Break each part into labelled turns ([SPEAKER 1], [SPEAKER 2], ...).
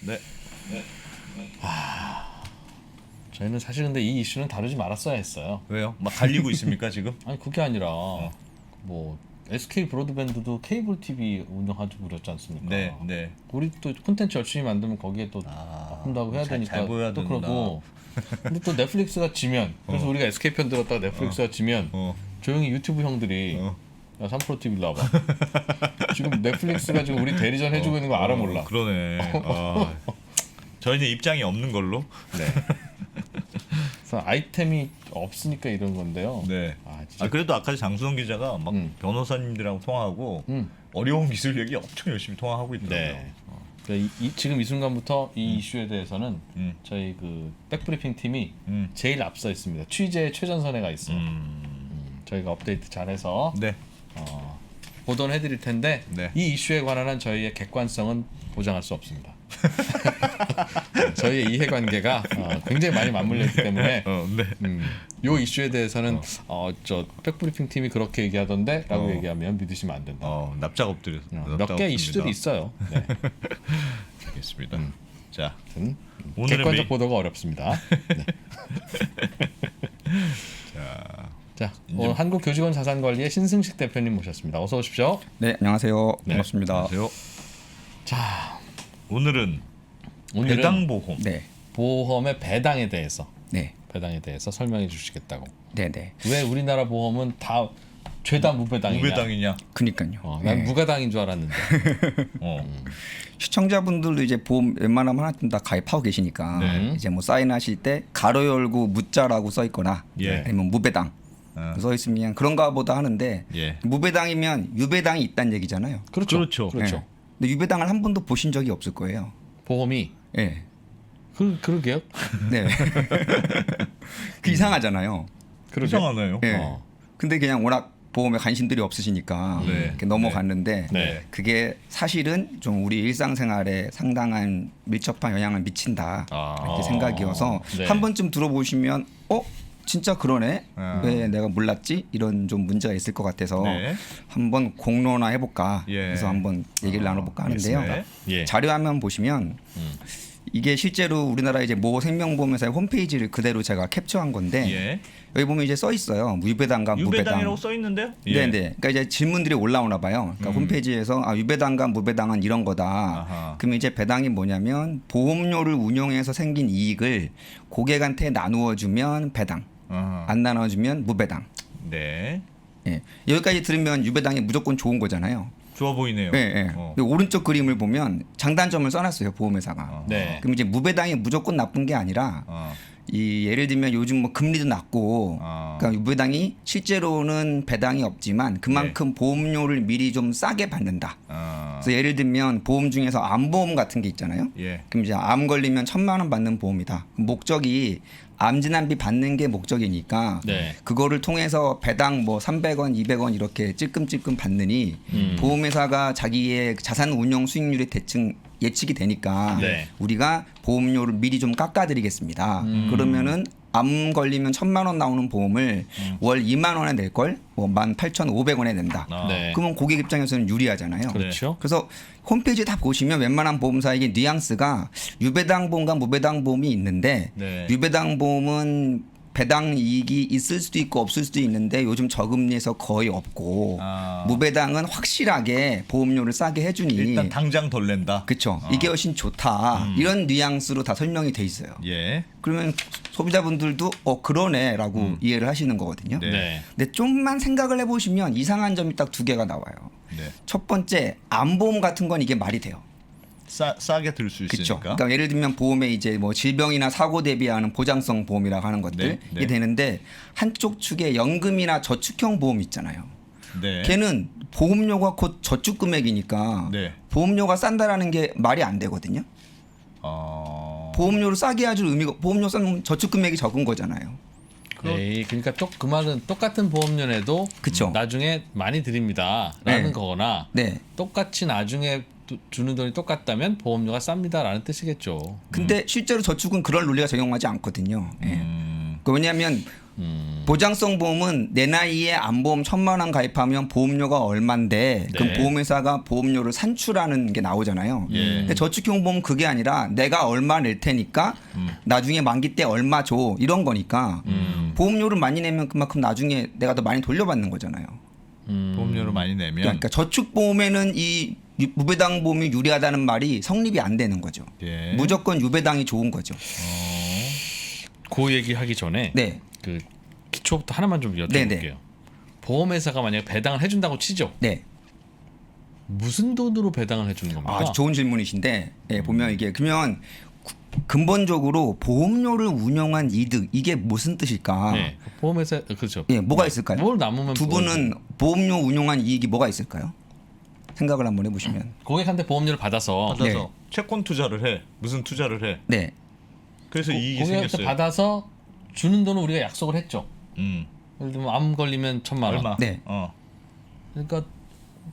[SPEAKER 1] 네.
[SPEAKER 2] 저희는 사실 근데 이 이슈는 다루지 말았어야 했어요.
[SPEAKER 1] 왜요? 막 갈리고 있습니까 지금?
[SPEAKER 2] 아니 그게 아니라 뭐 SK 브로드밴드도 케이블 TV 운영하고 그랬지 않습니까?
[SPEAKER 1] 네, 네.
[SPEAKER 2] 우리 또 콘텐츠 열심히 만들면 거기에 또 바꾼다고 해야 되니까
[SPEAKER 1] 잘 보여야
[SPEAKER 2] 또
[SPEAKER 1] 되는구나.
[SPEAKER 2] 그러고. 근데 또 넷플릭스가 지면 그래서 우리가 SK 편 들었다가 넷플릭스가 지면 조용히 유튜브 형들이 야 3프로 TV 일로 와봐. 지금 넷플릭스가 지금 우리 대리전 해주고 있는 거 알아 몰라.
[SPEAKER 1] 그러네. 저희는 입장이 없는 걸로.
[SPEAKER 2] 네. 그래서 아이템이 없으니까 이런 건데요.
[SPEAKER 1] 네.
[SPEAKER 2] 진짜.
[SPEAKER 1] 그래도 아까 장수성 기자가 막 변호사님들하고 통화하고 어려운 기술 얘기 엄청 열심히 통화하고 있더라고요.
[SPEAKER 2] 네. 그러니까 지금 이 순간부터 이 이슈에 대해서는 저희 그 백브리핑 팀이 제일 앞서 있습니다. 취재 최전선에 가 있어요. 저희가 업데이트 잘해서
[SPEAKER 1] 네.
[SPEAKER 2] 보도해드릴 텐데
[SPEAKER 1] 네.
[SPEAKER 2] 이 이슈에 관한 저희의 객관성은 보장할 수 없습니다. 저희의 이해관계가 굉장히 많이 맞물렸기 때문에
[SPEAKER 1] 네.
[SPEAKER 2] 이 이슈에 대해서는 저 백브리핑 팀이 그렇게 얘기하던데라고 얘기하면 믿으시면 안 된다.
[SPEAKER 1] 납작 엎드려.
[SPEAKER 2] 몇 개 이슈들이 있어요. 네.
[SPEAKER 1] 알겠습니다. 자,
[SPEAKER 2] 오늘은 객관적 보도가 어렵습니다. 네. 자, 한국교직원 자산관리의 신승식 대표님 모셨습니다. 어서 오십시오.
[SPEAKER 3] 네, 안녕하세요. 반갑습니다.
[SPEAKER 1] 안녕하세요.
[SPEAKER 2] 자,
[SPEAKER 1] 오늘은
[SPEAKER 2] 오늘은
[SPEAKER 1] 배당보험.
[SPEAKER 3] 네,
[SPEAKER 2] 보험의 배당에 대해서
[SPEAKER 3] 네,
[SPEAKER 2] 설명해 주시겠다고.
[SPEAKER 3] 네, 네.
[SPEAKER 2] 왜 우리나라 보험은 다 죄다 무배당이냐?
[SPEAKER 1] 무배당이냐?
[SPEAKER 3] 그니까요.
[SPEAKER 2] 난
[SPEAKER 3] 네.
[SPEAKER 2] 무가당인 줄 알았는데.
[SPEAKER 3] 시청자분들도 이제 보험 웬만하면 하나쯤 다 가입하고 계시니까
[SPEAKER 1] 네.
[SPEAKER 3] 이제 뭐 사인하실 때 가로 열고 무자라고 써 있거나
[SPEAKER 1] 예.
[SPEAKER 3] 아니면 무배당 써 있으면 그런가 보다 하는데
[SPEAKER 1] 예.
[SPEAKER 3] 무배당이면 유배당이 있다는 얘기잖아요.
[SPEAKER 2] 그렇죠.
[SPEAKER 1] 그렇죠.
[SPEAKER 2] 그렇죠.
[SPEAKER 3] 네. 근데 유배당을 한 번도 보신 적이 없을 거예요.
[SPEAKER 2] 보험이
[SPEAKER 3] 네.
[SPEAKER 2] 그러게요.
[SPEAKER 3] 네. 그 이상하잖아요.
[SPEAKER 1] 이상하네요.
[SPEAKER 3] 네. 근데 그냥 워낙 보험에 관심들이 없으시니까
[SPEAKER 1] 네.
[SPEAKER 3] 이렇게 넘어갔는데
[SPEAKER 2] 네.
[SPEAKER 3] 그게 사실은 좀 우리 일상생활에 상당한 밀접한 영향을 미친다 이렇게 생각이어서
[SPEAKER 2] 네.
[SPEAKER 3] 한 번쯤 들어보시면 진짜 그러네 왜 내가 몰랐지 이런 좀 문제가 있을 것 같아서
[SPEAKER 1] 네.
[SPEAKER 3] 한번 공론화 해볼까
[SPEAKER 1] 예.
[SPEAKER 3] 그래서 한번 얘기를 나눠볼까 하는데요.
[SPEAKER 1] 알겠습니다.
[SPEAKER 2] 예.
[SPEAKER 3] 자료화면 보시면 이게 실제로 우리나라 이제 모 생명보험회사의 홈페이지를 그대로 제가 캡처한 건데
[SPEAKER 1] 예.
[SPEAKER 3] 여기 보면 이제 써 있어요. 유배당과 무배당.
[SPEAKER 1] 유배당이라고 써 있는데요?
[SPEAKER 3] 네네. 그러니까 이제 질문들이 올라오나 봐요. 그러니까 홈페이지에서 유배당과 무배당은 이런 거다.
[SPEAKER 1] 아하.
[SPEAKER 3] 그러면 이제 배당이 뭐냐면 보험료를 운용해서 생긴 이익을 고객한테 나누어 주면 배당, 안 나눠주면 무배당.
[SPEAKER 1] 네.
[SPEAKER 3] 예. 여기까지 들으면 유배당이 무조건 좋은 거잖아요.
[SPEAKER 1] 좋아 보이네요.
[SPEAKER 3] 예, 예. 근데 오른쪽 그림을 보면 장단점을 써놨어요 보험회사가.
[SPEAKER 2] 네.
[SPEAKER 3] 그럼 이제 무배당이 무조건 나쁜 게 아니라 이 예를 들면 요즘 뭐 금리도 낮고 그러니까 유배당이 실제로는 배당이 없지만 그만큼 보험료를 미리 좀 싸게 받는다. 그래서 예를 들면 보험 중에서 암보험 같은 게 있잖아요.
[SPEAKER 1] 예.
[SPEAKER 3] 그럼 이제 암 걸리면 1,000만 원 받는 보험이다. 목적이 암 진단비 받는 게 목적이니까
[SPEAKER 2] 네.
[SPEAKER 3] 그거를 통해서 배당 뭐 300원, 200원 이렇게 찔끔찔끔 받느니 보험회사가 자기의 자산 운용 수익률이 대충 예측이 되니까
[SPEAKER 2] 네.
[SPEAKER 3] 우리가 보험료를 미리 좀 깎아드리겠습니다. 그러면은 암 걸리면 1,000만 원 나오는 보험을 월 2만 원에 낼 걸 뭐 18,500원에 낸다.
[SPEAKER 2] 네.
[SPEAKER 3] 그러면 고객 입장에서는 유리하잖아요.
[SPEAKER 2] 그렇죠.
[SPEAKER 3] 그래서 홈페이지 다 보시면 웬만한 보험사에게 뉘앙스가 유배당 보험과 무배당 보험이 있는데
[SPEAKER 1] 네.
[SPEAKER 3] 유배당 보험은 배당 이익이 있을 수도 있고 없을 수도 있는데 요즘 저금리에서 거의 없고 무배당은 확실하게 보험료를 싸게 해주니
[SPEAKER 1] 일단 당장 덜 낸다.
[SPEAKER 3] 그렇죠. 이게 훨씬 좋다. 이런 뉘앙스로 다 설명이 돼 있어요.
[SPEAKER 1] 예.
[SPEAKER 3] 그러면 소비자분들도 그러네라고 이해를 하시는 거거든요.
[SPEAKER 1] 네.
[SPEAKER 2] 네.
[SPEAKER 3] 근데 좀만 생각을 해보시면 이상한 점이 딱 두 개가 나와요.
[SPEAKER 1] 네.
[SPEAKER 3] 첫 번째 암보험 같은 건 이게 말이 돼요.
[SPEAKER 1] 싸게 들 수
[SPEAKER 3] 그렇죠.
[SPEAKER 1] 있으니까.
[SPEAKER 3] 그러니까 예를 들면 보험에 이제 뭐 질병이나 사고 대비하는 보장성 보험이라고 하는 것들
[SPEAKER 1] 네,
[SPEAKER 3] 이게
[SPEAKER 1] 네.
[SPEAKER 3] 되는데 한쪽 축에 연금이나 저축형 보험 있잖아요.
[SPEAKER 1] 네.
[SPEAKER 3] 걔는 보험료가 곧 저축 금액이니까
[SPEAKER 1] 네.
[SPEAKER 3] 보험료가 싼다라는 게 말이 안 되거든요. 보험료를 싸게 해줄 의미가 보험료 싸면 저축 금액이 적은 거잖아요.
[SPEAKER 2] 네, 그러니까 그 말은 똑같은 보험료 내도
[SPEAKER 3] 그쵸.
[SPEAKER 2] 나중에 많이 드립니다라는
[SPEAKER 3] 네.
[SPEAKER 2] 거거나
[SPEAKER 3] 네.
[SPEAKER 2] 똑같이 나중에 주는 돈이 똑같다면 보험료가 쌉니다라는 뜻이겠죠.
[SPEAKER 3] 근데 실제로 저축은 그럴 논리가 적용하지 않거든요. 예. 왜냐하면 보장성 보험은 내 나이에 암보험 1,000만 원 가입하면 보험료가 얼만데 그럼 보험회사가 보험료를 산출하는 게 나오잖아요. 근데 저축형 보험 그게 아니라 내가 얼마 낼 테니까 나중에 만기 때 얼마 줘 이런 거니까 보험료를 많이 내면 그만큼 나중에 내가 더 많이 돌려받는 거잖아요.
[SPEAKER 1] 보험료를 많이 내면
[SPEAKER 3] 그러니까 저축보험에는 이 무배당 보험이 유리하다는 말이 성립이 안 되는 거죠. 무조건 유배당이 좋은 거죠.
[SPEAKER 2] 그 얘기하기 전에
[SPEAKER 3] 네.
[SPEAKER 2] 그 기초부터 하나만 좀 여쭤볼게요.
[SPEAKER 3] 네네.
[SPEAKER 2] 보험회사가 만약에 배당을 해준다고 치죠.
[SPEAKER 3] 네.
[SPEAKER 2] 무슨 돈으로 배당을 해주는 겁니까?
[SPEAKER 3] 아주 좋은 질문이신데 보면 이게 그러면 근본적으로 보험료를 운영한 이득 이게 무슨 뜻일까?
[SPEAKER 2] 네. 보험회사 그렇죠.
[SPEAKER 3] 예, 뭐가 있을까요?
[SPEAKER 2] 뭘 남으면
[SPEAKER 3] 두 분은 보험료 운용한 이익이 뭐가 있을까요? 생각을 한번 해보시면.
[SPEAKER 2] 고객한테 보험료를 받아서
[SPEAKER 3] 네.
[SPEAKER 1] 채권 투자를 해. 무슨 투자를 해.
[SPEAKER 3] 네.
[SPEAKER 1] 그래서 이익이
[SPEAKER 2] 고객한테
[SPEAKER 1] 생겼어요.
[SPEAKER 2] 받아서 주는 돈은 우리가 약속을 했죠.
[SPEAKER 1] 음.
[SPEAKER 2] 예를 들면 암 걸리면 1,000만 원.
[SPEAKER 1] 얼마?
[SPEAKER 3] 네.
[SPEAKER 2] 그러니까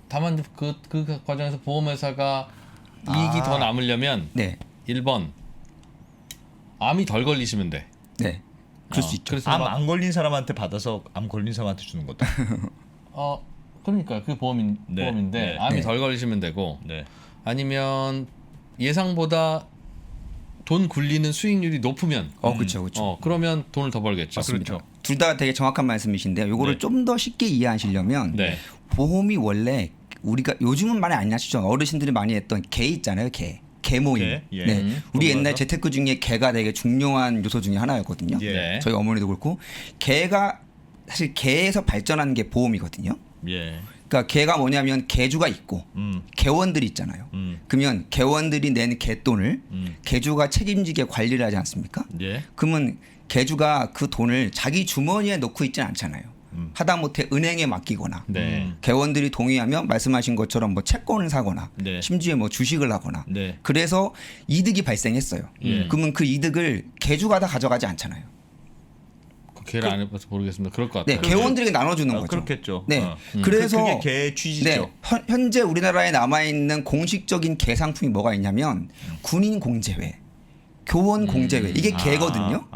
[SPEAKER 2] 다만 그 과정에서 보험회사가 이익이 더 남으려면
[SPEAKER 3] 네.
[SPEAKER 2] 1번 암이 덜 걸리시면 돼.
[SPEAKER 3] 네. 그럴 수 있죠.
[SPEAKER 2] 그래서
[SPEAKER 1] 암
[SPEAKER 2] 막,
[SPEAKER 1] 안 걸린 사람한테 받아서 암 걸린 사람한테 주는 것도.
[SPEAKER 2] 그러니까 그 보험인데
[SPEAKER 1] 네.
[SPEAKER 2] 암이
[SPEAKER 3] 네.
[SPEAKER 2] 덜 걸리시면 되고
[SPEAKER 1] 네.
[SPEAKER 2] 아니면 예상보다 돈 굴리는 수익률이 높으면
[SPEAKER 3] 그렇죠.
[SPEAKER 2] 그러면 돈을 더 벌겠죠.
[SPEAKER 1] 그렇죠.
[SPEAKER 3] 둘 다 되게 정확한 말씀이신데요. 요거를
[SPEAKER 1] 네.
[SPEAKER 3] 좀 더 쉽게 이해하시려면
[SPEAKER 2] 네.
[SPEAKER 3] 보험이 원래 우리가 요즘은 많이 안 하시죠. 어르신들이 많이 했던 개 있잖아요. 개 모임.
[SPEAKER 1] 개? 예.
[SPEAKER 3] 네. 우리
[SPEAKER 1] 그거
[SPEAKER 3] 옛날
[SPEAKER 1] 맞아?
[SPEAKER 3] 재테크 중에 개가 되게 중요한 요소 중에 하나였거든요.
[SPEAKER 1] 예.
[SPEAKER 2] 네.
[SPEAKER 3] 저희 어머니도 그렇고 개가 사실 개에서 발전한 게 보험이거든요.
[SPEAKER 1] 예.
[SPEAKER 3] 그러니까 개가 뭐냐면 개주가 있고 개원들이 있잖아요. 그러면 개원들이 낸 개돈을 개주가 책임지게 관리를 하지 않습니까?
[SPEAKER 1] 예.
[SPEAKER 3] 그러면 개주가 그 돈을 자기 주머니에 넣고 있지는 않잖아요. 하다못해 은행에 맡기거나
[SPEAKER 2] 네.
[SPEAKER 3] 개원들이 동의하면 말씀하신 것처럼 뭐 채권을 사거나
[SPEAKER 1] 네.
[SPEAKER 3] 심지어 뭐 주식을 하거나
[SPEAKER 1] 네.
[SPEAKER 3] 그래서 이득이 발생했어요. 그러면 그 이득을 개주가 다 가져가지 않잖아요.
[SPEAKER 2] 그 개를 안 해봐서 모르겠습니다. 그럴 것
[SPEAKER 3] 네,
[SPEAKER 2] 같아요.
[SPEAKER 3] 개원들에게 나눠주는 거죠.
[SPEAKER 1] 그렇겠죠.
[SPEAKER 3] 네,
[SPEAKER 1] 어.
[SPEAKER 3] 그래서
[SPEAKER 1] 그게 개의 취지죠.
[SPEAKER 3] 네, 현재 우리나라에 남아 있는 공식적인 개 상품이 뭐가 있냐면 군인 공제회, 교원 공제회 이게 개거든요.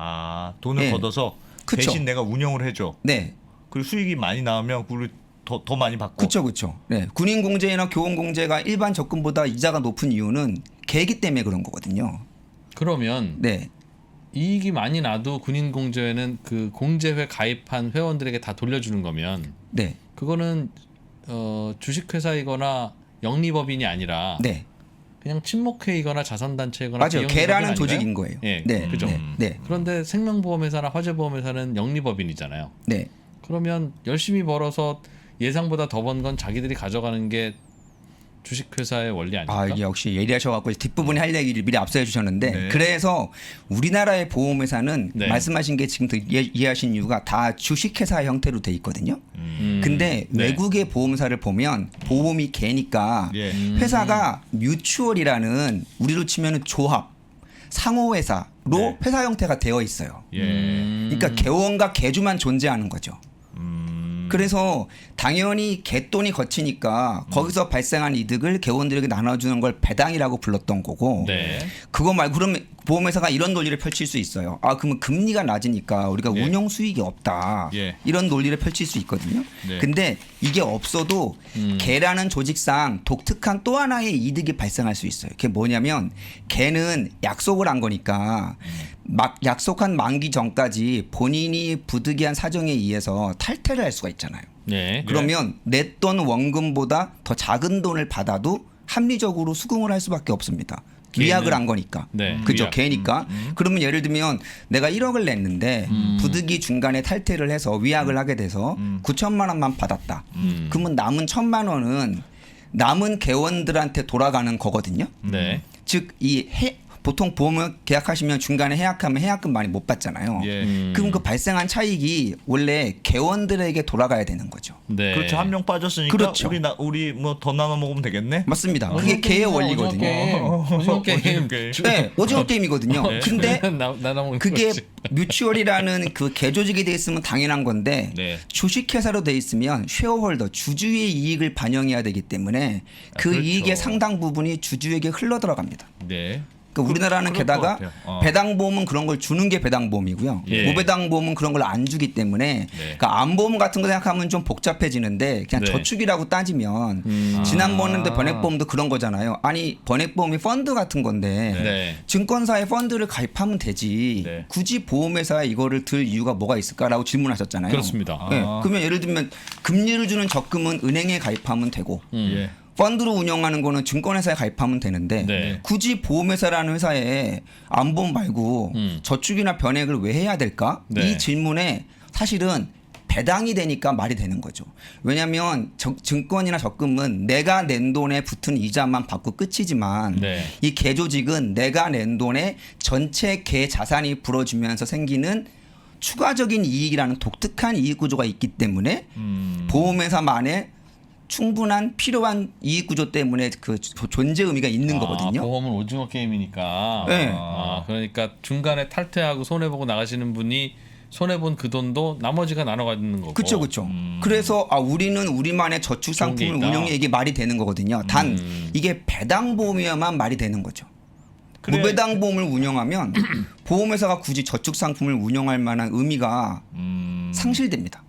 [SPEAKER 1] 돈을
[SPEAKER 3] 네.
[SPEAKER 1] 걷어서
[SPEAKER 3] 그쵸.
[SPEAKER 1] 대신 내가 운영을 해줘.
[SPEAKER 3] 네,
[SPEAKER 1] 그리고 수익이 많이 나오면 그걸 더 많이 받고.
[SPEAKER 3] 그렇죠. 네, 군인 공제나 교원 공제가 일반 적금보다 이자가 높은 이유는 개기 때문에 그런 거거든요.
[SPEAKER 2] 그러면
[SPEAKER 3] 네,
[SPEAKER 2] 이익이 많이 나도 군인 공제회는 그 공제회 가입한 회원들에게 다 돌려주는 거면
[SPEAKER 3] 네,
[SPEAKER 2] 그거는 주식회사이거나 영리법인이 아니라
[SPEAKER 3] 네,
[SPEAKER 2] 그냥 친목회이거나 자선단체이거나
[SPEAKER 3] 맞아요.
[SPEAKER 2] 비영리법인
[SPEAKER 3] 개라는
[SPEAKER 2] 아닌가요?
[SPEAKER 3] 조직인 거예요.
[SPEAKER 2] 예,
[SPEAKER 3] 네,
[SPEAKER 2] 그죠.
[SPEAKER 3] 네,
[SPEAKER 2] 그런데 생명보험회사나 화재보험회사는 영리법인이잖아요.
[SPEAKER 3] 네.
[SPEAKER 2] 그러면 열심히 벌어서 예상보다 더 번 건 자기들이 가져가는 게 주식회사의 원리 아닙니까?
[SPEAKER 3] 이게 역시 예리하셔갖고 뒷부분에 할 얘기를 미리 앞서 해주셨는데
[SPEAKER 1] 네.
[SPEAKER 3] 그래서 우리나라의 보험회사는
[SPEAKER 2] 네.
[SPEAKER 3] 말씀하신 게 지금 이해하신 이유가 다 주식회사 형태로 돼 있거든요. 근데
[SPEAKER 2] 네.
[SPEAKER 3] 외국의 보험사를 보면 보험이 개니까
[SPEAKER 1] 예.
[SPEAKER 3] 회사가 뮤추얼이라는 우리로 치면 조합, 상호회사로
[SPEAKER 1] 네.
[SPEAKER 3] 회사 형태가 되어 있어요.
[SPEAKER 1] 예.
[SPEAKER 3] 그러니까 개원과 개주만 존재하는 거죠. 그래서 당연히 개돈이 거치니까 거기서 발생한 이득을 개원들에게 나눠주는 걸 배당이라고 불렀던 거고
[SPEAKER 2] 네.
[SPEAKER 3] 그거 말고 그러면 보험회사가 이런 논리를 펼칠 수 있어요. 그러면 금리가 낮으니까 우리가
[SPEAKER 1] 예.
[SPEAKER 3] 운용 수익이 없다.
[SPEAKER 1] 예.
[SPEAKER 3] 이런 논리를 펼칠 수 있거든요.
[SPEAKER 1] 네.
[SPEAKER 3] 근데 이게 없어도 개라는 조직상 독특한 또 하나의 이득이 발생할 수 있어요. 그게 뭐냐면 개는 약속을 한 거니까 막 약속한 만기 전까지 본인이 부득이한 사정에 의해서 탈퇴를 할 수가 있잖아요.
[SPEAKER 2] 네.
[SPEAKER 3] 그러면 냈던 원금보다 더 작은 돈을 받아도 합리적으로 수긍을 할 수밖에 없습니다. 위약을 한 거니까.
[SPEAKER 2] 네,
[SPEAKER 3] 그죠?
[SPEAKER 2] 위약.
[SPEAKER 3] 개니까. 그러면 예를 들면 내가 1억을 냈는데 부득이 중간에 탈퇴를 해서 위약을 하게 돼서 9천만 원만 받았다. 그러면 남은 1,000만 원은 남은 개원들한테 돌아가는 거거든요.
[SPEAKER 2] 네.
[SPEAKER 3] 즉 보통 보험을 계약하시면 중간에 해약하면 해약금 많이 못 받잖아요.
[SPEAKER 1] 예.
[SPEAKER 3] 그럼 그 발생한 차익이 원래 개원들에게 돌아가야 되는 거죠.
[SPEAKER 2] 네.
[SPEAKER 1] 그렇죠. 한 명 빠졌으니까
[SPEAKER 3] 그렇죠.
[SPEAKER 1] 우리 뭐 더 나눠 먹으면 되겠네.
[SPEAKER 3] 맞습니다. 그게 개의 원리거든요.
[SPEAKER 2] 오징어 게임.
[SPEAKER 3] 네, 오징어 게임이거든요. 근데
[SPEAKER 2] 나눠먹는
[SPEAKER 3] 그게
[SPEAKER 2] 거지.
[SPEAKER 3] 뮤추얼이라는 그 개조직이 돼 있으면 당연한 건데
[SPEAKER 1] 네.
[SPEAKER 3] 주식회사로 돼 있으면 쉐어홀더 주주의 이익을 반영해야 되기 때문에 그
[SPEAKER 1] 그렇죠.
[SPEAKER 3] 이익의 상당 부분이 주주에게 흘러 들어갑니다.
[SPEAKER 1] 네.
[SPEAKER 3] 그러니까 우리나라는
[SPEAKER 1] 그럴 것
[SPEAKER 3] 게다가
[SPEAKER 1] 같아요.
[SPEAKER 3] 배당보험은 그런 걸 주는 게 배당보험이고요.
[SPEAKER 2] 예.
[SPEAKER 3] 무배당보험은 그런 걸 안 주기 때문에 그러니까 안보험 같은 거 생각하면 좀 복잡해지는데 그냥
[SPEAKER 2] 네.
[SPEAKER 3] 저축이라고 따지면 지난번에도 번액보험도 그런 거잖아요. 아니 번액보험이 펀드 같은 건데
[SPEAKER 2] 네.
[SPEAKER 3] 증권사에 펀드를 가입하면 되지
[SPEAKER 1] 네.
[SPEAKER 3] 굳이 보험회사에 이거를 들 이유가 뭐가 있을까라고 질문하셨잖아요.
[SPEAKER 2] 그렇습니다.
[SPEAKER 3] 네. 그러면 예를 들면 금리를 주는 적금은 은행에 가입하면 되고
[SPEAKER 1] 예.
[SPEAKER 3] 펀드로 운영하는 거는 증권회사에 가입하면 되는데
[SPEAKER 2] 네.
[SPEAKER 3] 굳이 보험회사라는 회사에 안보험 말고 저축이나 변액을 왜 해야 될까?
[SPEAKER 2] 네.
[SPEAKER 3] 이 질문에 사실은 배당이 되니까 말이 되는 거죠. 왜냐하면 증권이나 적금은 내가 낸 돈에 붙은 이자만 받고 끝이지만
[SPEAKER 2] 네.
[SPEAKER 3] 이 개조직은 내가 낸 돈에 전체 개 자산이 불어지면서 생기는 추가적인 이익이라는 독특한 이익 구조가 있기 때문에 보험회사만의 충분한 필요한 이익 구조 때문에 그 존재 의미가 있는 거거든요.
[SPEAKER 2] 보험은 오징어 게임이니까.
[SPEAKER 3] 네.
[SPEAKER 2] 그러니까 중간에 탈퇴하고 손해 보고 나가시는 분이 손해 본 그 돈도 나머지가 나눠 가지는 거고.
[SPEAKER 3] 그렇죠, 그렇죠. 그래서 우리는 우리만의 저축
[SPEAKER 2] 좋은 게
[SPEAKER 3] 상품을
[SPEAKER 2] 있다.
[SPEAKER 3] 운영해 이게 말이 되는 거거든요. 단 이게 배당 보험이어야만 말이 되는 거죠. 무배당 보험을 운영하면 보험회사가 굳이 저축 상품을 운영할 만한 의미가 상실됩니다.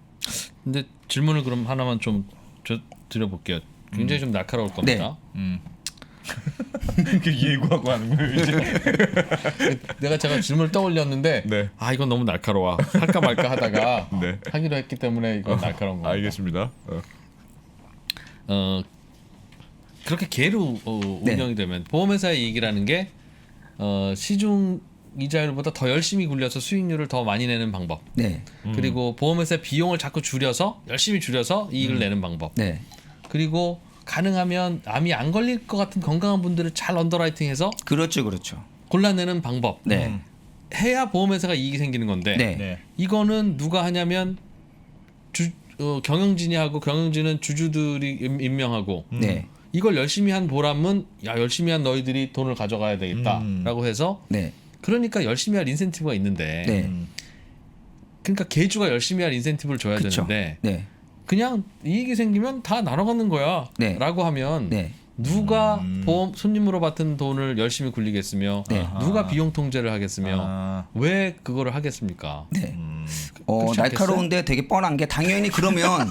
[SPEAKER 2] 근데 질문을 그럼 하나만 좀 드려볼게요. 굉장히 좀 날카로울 겁니다.
[SPEAKER 1] 그 예고하고 하는 거예요 이제.
[SPEAKER 2] 제가 질문을 떠올렸는데
[SPEAKER 1] 네.
[SPEAKER 2] 이건 너무 날카로워. 할까 말까 하다가
[SPEAKER 1] 네.
[SPEAKER 2] 하기로 했기 때문에 이건 날카로운 겁니다.
[SPEAKER 1] 알겠습니다.
[SPEAKER 2] 그렇게 개로
[SPEAKER 3] 네.
[SPEAKER 2] 운영이 되면 보험회사의 이익이라는 게 시중 이자율보다 더 열심히 굴려서 수익률을 더 많이 내는 방법.
[SPEAKER 3] 네,
[SPEAKER 2] 그리고 보험회사의 비용을 자꾸 줄여서 열심히 줄여서 이익을 내는 방법.
[SPEAKER 3] 네,
[SPEAKER 2] 그리고 가능하면 암이 안 걸릴 것 같은 건강한 분들을 잘 언더라이팅해서
[SPEAKER 3] 그렇죠, 그렇죠.
[SPEAKER 2] 골라내는 방법.
[SPEAKER 3] 네,
[SPEAKER 2] 해야 보험회사가 이익이 생기는 건데
[SPEAKER 3] 네,
[SPEAKER 1] 네.
[SPEAKER 2] 이거는 누가 하냐면 경영진이 하고 경영진은 주주들이 임명하고
[SPEAKER 3] 네,
[SPEAKER 2] 이걸 열심히 한 보람은 열심히 한 너희들이 돈을 가져가야 되겠다라고 해서
[SPEAKER 3] 네,
[SPEAKER 2] 그러니까 열심히 할 인센티브가 있는데
[SPEAKER 3] 네.
[SPEAKER 2] 그러니까 개주가 열심히 할 인센티브를 줘야
[SPEAKER 3] 그쵸.
[SPEAKER 2] 되는데
[SPEAKER 3] 네,
[SPEAKER 2] 그냥 이익이 생기면 다 나눠 갖는 거야
[SPEAKER 3] 네.
[SPEAKER 2] 라고 하면
[SPEAKER 3] 네.
[SPEAKER 2] 누가 보험 손님으로 받은 돈을 열심히 굴리겠으며
[SPEAKER 3] 네.
[SPEAKER 2] 누가 비용 통제를 하겠으며 왜 그거를 하겠습니까?
[SPEAKER 3] 네.
[SPEAKER 2] 그렇지
[SPEAKER 3] 날카로운데 되게 뻔한 게 당연히 그러면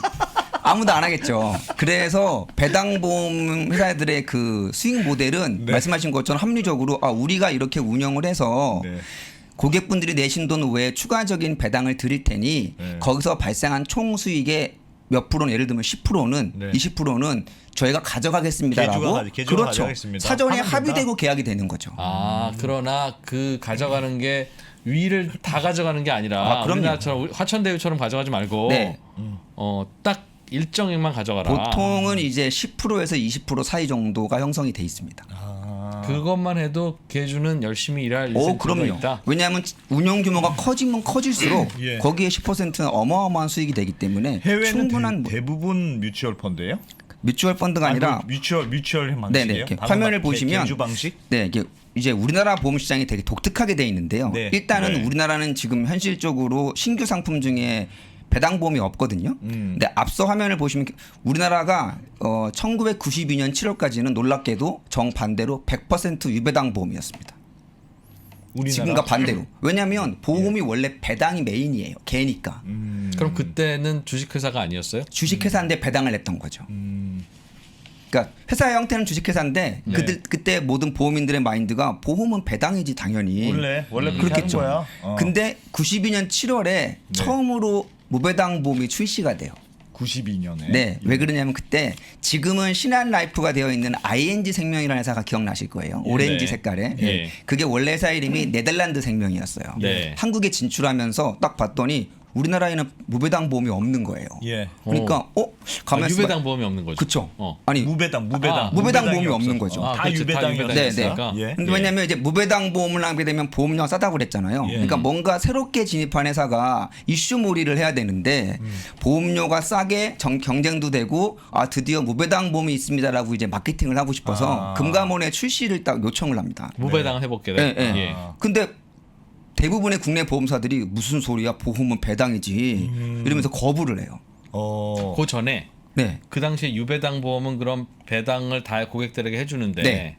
[SPEAKER 3] 아무도 안 하겠죠. 그래서 배당보험 회사들의 그 수익 모델은 말씀하신 것처럼 합리적으로 우리가 이렇게 운영을 해서
[SPEAKER 1] 네.
[SPEAKER 3] 고객분들이 내신 돈 외에 추가적인 배당을 드릴 테니 거기서 발생한 총 수익의 몇 프로는 예를 들면 10%는
[SPEAKER 1] 네.
[SPEAKER 3] 20%는 저희가 가져가겠습니다라고
[SPEAKER 1] 개주가
[SPEAKER 3] 그렇죠.
[SPEAKER 1] 가져가겠습니다.
[SPEAKER 3] 사전에
[SPEAKER 1] 하면
[SPEAKER 3] 합의되고
[SPEAKER 1] 된다.
[SPEAKER 3] 계약이 되는 거죠.
[SPEAKER 2] 그러나 그 가져가는 게 위를 다 가져가는 게 아니라
[SPEAKER 3] 그럼요.
[SPEAKER 2] 우리나라처럼 화천대유처럼 가져가지 말고
[SPEAKER 3] 네.
[SPEAKER 2] 딱 일정액만 가져가라.
[SPEAKER 3] 보통은 이제 10%에서 20% 사이 정도가 형성이 돼 있습니다.
[SPEAKER 2] 그것만 해도 개주는 열심히 일할 인센티브가
[SPEAKER 3] 그럼요.
[SPEAKER 2] 있다.
[SPEAKER 3] 왜냐하면 운영 규모가 커지면 커질수록
[SPEAKER 1] 예.
[SPEAKER 3] 거기에 10%는 어마어마한 수익이 되기 때문에
[SPEAKER 1] 해외는
[SPEAKER 3] 충분한
[SPEAKER 1] 대부분 뮤추얼 펀드예요?
[SPEAKER 3] 뮤추얼 펀드가 아니라
[SPEAKER 1] 뮤추얼 방식이에요?
[SPEAKER 3] 네네, 이렇게 화면을 보시면
[SPEAKER 1] 개주 방식?
[SPEAKER 3] 네, 이게 이제 우리나라 보험 시장이 되게 독특하게 돼 있는데요.
[SPEAKER 1] 네.
[SPEAKER 3] 일단은
[SPEAKER 1] 네.
[SPEAKER 3] 우리나라는 지금 현실적으로 신규 상품 중에 배당 보험이 없거든요. 근데 앞서 화면을 보시면 우리나라가 1992년 7월까지는 놀랍게도 정반대로 100% 유배당 보험이었습니다.
[SPEAKER 1] 우리나라?
[SPEAKER 3] 지금과 반대로. 왜냐하면 보험이 원래 배당이 메인이에요. 개니까.
[SPEAKER 2] 그럼 그때는 주식회사가 아니었어요?
[SPEAKER 3] 주식회사인데 배당을 냈던 거죠. 그러니까 회사의 형태는 주식회사인데 그때 모든 보험인들의 마인드가 보험은 배당이지 당연히.
[SPEAKER 1] 원래 그렇게
[SPEAKER 3] 그렇겠죠.
[SPEAKER 1] 하는 거야.
[SPEAKER 3] 근데 92년 7월에 처음으로 무배당 보험이 출시가 돼요.
[SPEAKER 1] 92년에.
[SPEAKER 3] 네, 왜 그러냐면 그때 지금은 신한라이프가 되어 있는 ING 생명이라는 회사가 기억나실 거예요. 오렌지
[SPEAKER 2] 네.
[SPEAKER 3] 색깔의.
[SPEAKER 2] 예.
[SPEAKER 3] 그게 원래 회사 이름이 네덜란드 생명이었어요.
[SPEAKER 2] 네.
[SPEAKER 3] 한국에 진출하면서 딱 봤더니 우리나라에는 무배당 보험이 없는 거예요.
[SPEAKER 1] 예.
[SPEAKER 3] 그러니까 가만히
[SPEAKER 2] 유배당 보험이 없는 거죠.
[SPEAKER 3] 그렇죠.
[SPEAKER 2] 어.
[SPEAKER 3] 아니
[SPEAKER 1] 무배당
[SPEAKER 3] 무배당 보험이 없는 거죠.
[SPEAKER 1] 다
[SPEAKER 2] 그렇지, 다
[SPEAKER 1] 유배당이었으니까.
[SPEAKER 3] 네,
[SPEAKER 1] 예.
[SPEAKER 3] 근데 왜냐면 이제 무배당 보험을 하게 되면 보험료가 싸다고 그랬잖아요.
[SPEAKER 1] 예.
[SPEAKER 3] 그러니까 뭔가 새롭게 진입한 회사가 이슈몰이를 해야 되는데 보험료가 싸게 경쟁도 되고 드디어 무배당 보험이 있습니다라고 이제 마케팅을 하고 싶어서 금감원에 출시를 딱 요청을 합니다.
[SPEAKER 2] 무배당을 해볼게. 돼.
[SPEAKER 3] 네, 네.
[SPEAKER 2] 예.
[SPEAKER 3] 근데 대부분의 국내 보험사들이 무슨 소리야 보험은 배당이지 이러면서 거부를 해요.
[SPEAKER 2] 그 전에
[SPEAKER 3] 네.
[SPEAKER 2] 그 당시에 유배당 보험은 그럼 배당을 다 고객들에게 해주는데
[SPEAKER 3] 네.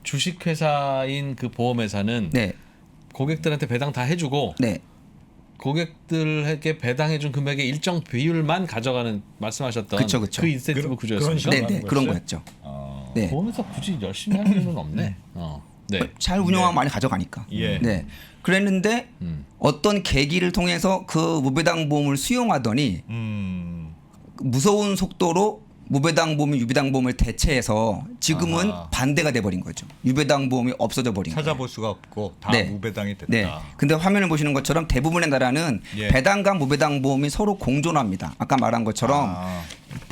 [SPEAKER 2] 주식회사인 그 보험회사는
[SPEAKER 3] 네.
[SPEAKER 2] 고객들한테 배당 다 해주고
[SPEAKER 3] 네.
[SPEAKER 2] 고객들에게 배당해준 금액의 일정 비율만 가져가는 말씀하셨던
[SPEAKER 3] 그쵸, 그쵸.
[SPEAKER 2] 그 인센티브 구조였습니까?
[SPEAKER 3] 네, 네. 그런 거였죠. 네.
[SPEAKER 2] 보험회사 굳이 열심히 할 이유는 없네. 네.
[SPEAKER 3] 잘 운영하면 많이 가져가니까.
[SPEAKER 1] 예.
[SPEAKER 3] 네. 그랬는데 어떤 계기를 통해서 그 무배당 보험을 수용하더니 무서운 속도로 무배당 보험, 유배당 보험을 대체해서 지금은
[SPEAKER 1] 아하.
[SPEAKER 3] 반대가 돼버린 거죠. 유배당 보험이 없어져 버린 거예요.
[SPEAKER 1] 찾아볼 수가 없고 다
[SPEAKER 3] 네.
[SPEAKER 1] 무배당이 됐다.
[SPEAKER 3] 네. 근데 화면을 보시는 것처럼 대부분의 나라는
[SPEAKER 1] 예.
[SPEAKER 3] 배당과 무배당 보험이 서로 공존합니다. 아까 말한 것처럼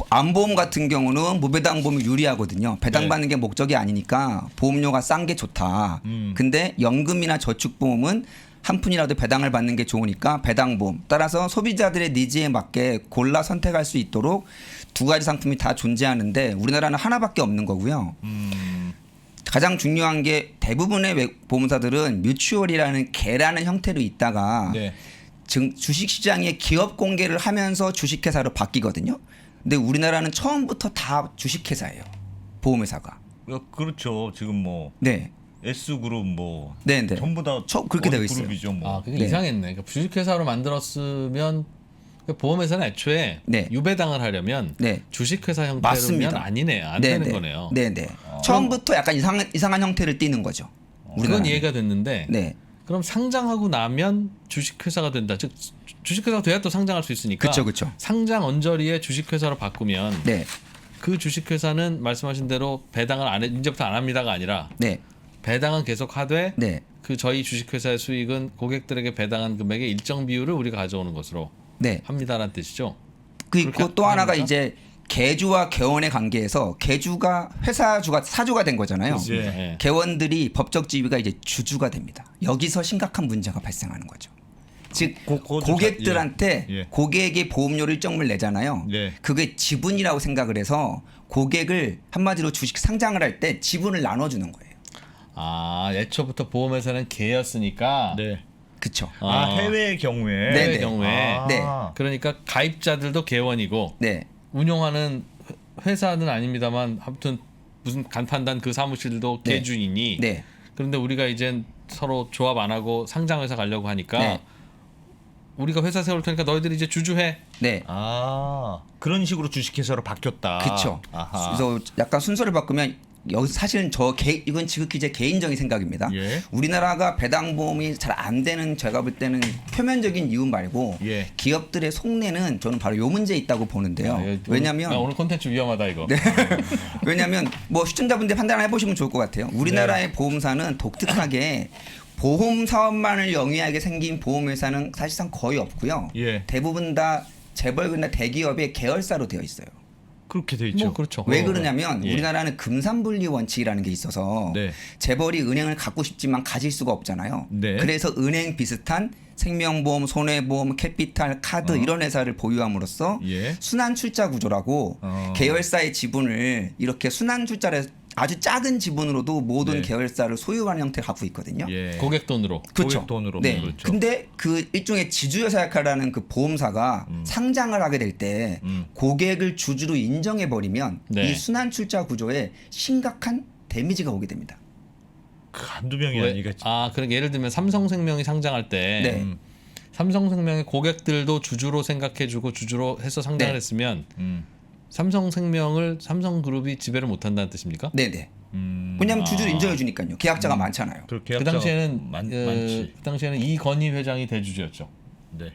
[SPEAKER 3] 암보험 같은 경우는 무배당 보험이 유리하거든요. 배당받는 게 목적이 아니니까 보험료가 싼 게 좋다. 근데 연금이나 저축보험은 한 푼이라도 배당을 받는 게 좋으니까 배당보험. 따라서 소비자들의 니즈에 맞게 골라 선택할 수 있도록 두 가지 상품이 다 존재하는데 우리나라는 하나밖에 없는 거고요. 가장 중요한 게 대부분의 보험사들은 뮤추얼이라는 개라는 형태로 있다가
[SPEAKER 1] 네.
[SPEAKER 3] 주식시장에 기업 공개를 하면서 주식회사로 바뀌거든요. 근데 우리나라는 처음부터 다 주식회사예요. 보험회사가.
[SPEAKER 1] 그렇죠. 지금 뭐
[SPEAKER 3] 네.
[SPEAKER 1] S그룹 뭐
[SPEAKER 3] 네, 네.
[SPEAKER 1] 전부 다
[SPEAKER 3] 그렇게 되어
[SPEAKER 1] 어디
[SPEAKER 3] 있어요.
[SPEAKER 1] 그룹이죠. 뭐.
[SPEAKER 2] 아, 그게
[SPEAKER 3] 네.
[SPEAKER 2] 이상했네. 그러니까 주식회사로 만들었으면 그 보험회사는 애초에
[SPEAKER 3] 네.
[SPEAKER 2] 유배당을 하려면
[SPEAKER 3] 네.
[SPEAKER 2] 주식회사 형태로면
[SPEAKER 3] 맞습니다.
[SPEAKER 2] 아니네, 안
[SPEAKER 3] 네,
[SPEAKER 2] 되는
[SPEAKER 3] 네.
[SPEAKER 2] 거네요.
[SPEAKER 3] 네, 네. 처음부터 약간 이상한 형태를 띠는 거죠.
[SPEAKER 2] 그건
[SPEAKER 3] 우리나라는.
[SPEAKER 2] 이해가 됐는데
[SPEAKER 3] 네.
[SPEAKER 2] 그럼 상장하고 나면 주식회사가 된다. 즉 주식회사가 돼야 또 상장할 수 있으니까
[SPEAKER 3] 그쵸, 그쵸.
[SPEAKER 2] 상장 언저리에 주식회사로 바꾸면
[SPEAKER 3] 네.
[SPEAKER 2] 그 주식회사는 말씀하신 대로 배당을 이제부터 안 합니다가 아니라
[SPEAKER 3] 네.
[SPEAKER 2] 배당은 계속 하되
[SPEAKER 3] 네.
[SPEAKER 2] 그 저희 주식회사의 수익은 고객들에게 배당한 금액의 일정 비율을 우리가 가져오는 것으로
[SPEAKER 3] 네.
[SPEAKER 2] 합니다라는 뜻이죠.
[SPEAKER 3] 그 있고
[SPEAKER 2] 그렇게
[SPEAKER 3] 또 하나가
[SPEAKER 2] 합니까?
[SPEAKER 3] 이제 개주와 개원의 관계에서 개주가 회사주가 사주가 된 거잖아요.
[SPEAKER 1] 예.
[SPEAKER 2] 예.
[SPEAKER 3] 개원들이 법적 지위가 이제 주주가 됩니다. 여기서 심각한 문제가 발생하는 거죠. 즉
[SPEAKER 1] 그거 좀
[SPEAKER 3] 고객들한테
[SPEAKER 1] 예.
[SPEAKER 3] 고객이 보험료를 일정을 내잖아요.
[SPEAKER 1] 네.
[SPEAKER 3] 그게 지분이라고 생각을 해서 고객을 한마디로 주식 상장을 할 때 지분을 나눠주는 거예요.
[SPEAKER 2] 아, 애초부터 보험회사는 개였으니까
[SPEAKER 1] 네.
[SPEAKER 3] 그렇죠.
[SPEAKER 1] 해외의 경우에.
[SPEAKER 3] 네,
[SPEAKER 2] 해외
[SPEAKER 3] 네.
[SPEAKER 2] 경우에
[SPEAKER 3] 네.
[SPEAKER 2] 그러니까 가입자들도 개원이고
[SPEAKER 3] 네.
[SPEAKER 2] 운영하는 회사는 아닙니다만 아무튼 무슨 간판단 그 사무실도
[SPEAKER 3] 네.
[SPEAKER 2] 개주이니
[SPEAKER 3] 네.
[SPEAKER 2] 그런데 우리가 이젠 서로 조합 안 하고 상장회사 가려고 하니까
[SPEAKER 3] 네.
[SPEAKER 2] 우리가 회사 세울 테니까 너희들이 이제 주주해.
[SPEAKER 3] 네.
[SPEAKER 1] 그런 식으로 주식회사로 바뀌었다.
[SPEAKER 3] 그렇죠.
[SPEAKER 1] 아하.
[SPEAKER 3] 그래서 약간 순서를 바꾸면 여기서 사실은 이건 지극히 제 개인적인 생각입니다.
[SPEAKER 1] 예.
[SPEAKER 3] 우리나라가 배당보험이 잘 안 되는 제가 볼 때는 표면적인 이유 말고
[SPEAKER 1] 예.
[SPEAKER 3] 기업들의 속내는 저는 바로 요 문제에 있다고 보는데요. 왜냐하면
[SPEAKER 2] 오늘 콘텐츠 위험하다 이거.
[SPEAKER 3] 네. 왜냐하면 뭐 시청자분들 판단해 보시면 좋을 것 같아요. 우리나라의 보험사는 독특하게 보험 사업만을 영위하게 생긴 보험회사는 사실상 거의 없고요.
[SPEAKER 1] 예.
[SPEAKER 3] 대부분 다 재벌이나 대기업의 계열사로 되어 있어요.
[SPEAKER 1] 그렇게 돼 있죠.
[SPEAKER 2] 뭐 그렇죠.
[SPEAKER 3] 왜 그러냐면
[SPEAKER 2] 예.
[SPEAKER 3] 우리나라는 금산분리 원칙이라는 게 있어서
[SPEAKER 1] 네.
[SPEAKER 3] 재벌이 은행을 갖고 싶지만 가질 수가 없잖아요.
[SPEAKER 1] 네.
[SPEAKER 3] 그래서 은행 비슷한 생명보험, 손해보험, 캐피탈, 카드 이런 회사를 보유함으로써
[SPEAKER 1] 예.
[SPEAKER 3] 순환출자 구조라고 계열사의 지분을 이렇게 순환출자를 아주 작은 지분으로도 모든
[SPEAKER 1] 네.
[SPEAKER 3] 계열사를 소유하는 형태를 갖고 있거든요.
[SPEAKER 1] 예.
[SPEAKER 2] 고객 돈으로.
[SPEAKER 3] 그렇죠.
[SPEAKER 1] 고객 돈으로.
[SPEAKER 3] 네.
[SPEAKER 1] 그렇죠.
[SPEAKER 3] 근데 그 일종의 지주회사 역할을 그 보험사가 상장을 하게 될 때 고객을 주주로 인정해 버리면
[SPEAKER 2] 네.
[SPEAKER 3] 이 순환출자 구조에 심각한 데미지가 오게 됩니다.
[SPEAKER 1] 그 한두 명이
[SPEAKER 2] 왜-
[SPEAKER 1] 아니겠지.
[SPEAKER 2] 그러니까 예를 들면 삼성생명이 상장할 때
[SPEAKER 3] 네.
[SPEAKER 2] 삼성생명의 고객들도 주주로 생각해주고 주주로 해서 상장을
[SPEAKER 3] 네.
[SPEAKER 2] 했으면
[SPEAKER 1] 음.
[SPEAKER 2] 삼성생명을 삼성그룹이 지배를 못한다는 뜻입니까?
[SPEAKER 3] 네네. 왜냐하면 주주를 인정해 주니까요. 계약자가 많잖아요.
[SPEAKER 1] 그
[SPEAKER 2] 그 당시에는
[SPEAKER 1] 많지.
[SPEAKER 2] 그 당시에는 이건희 회장이 대주주였죠.
[SPEAKER 1] 네.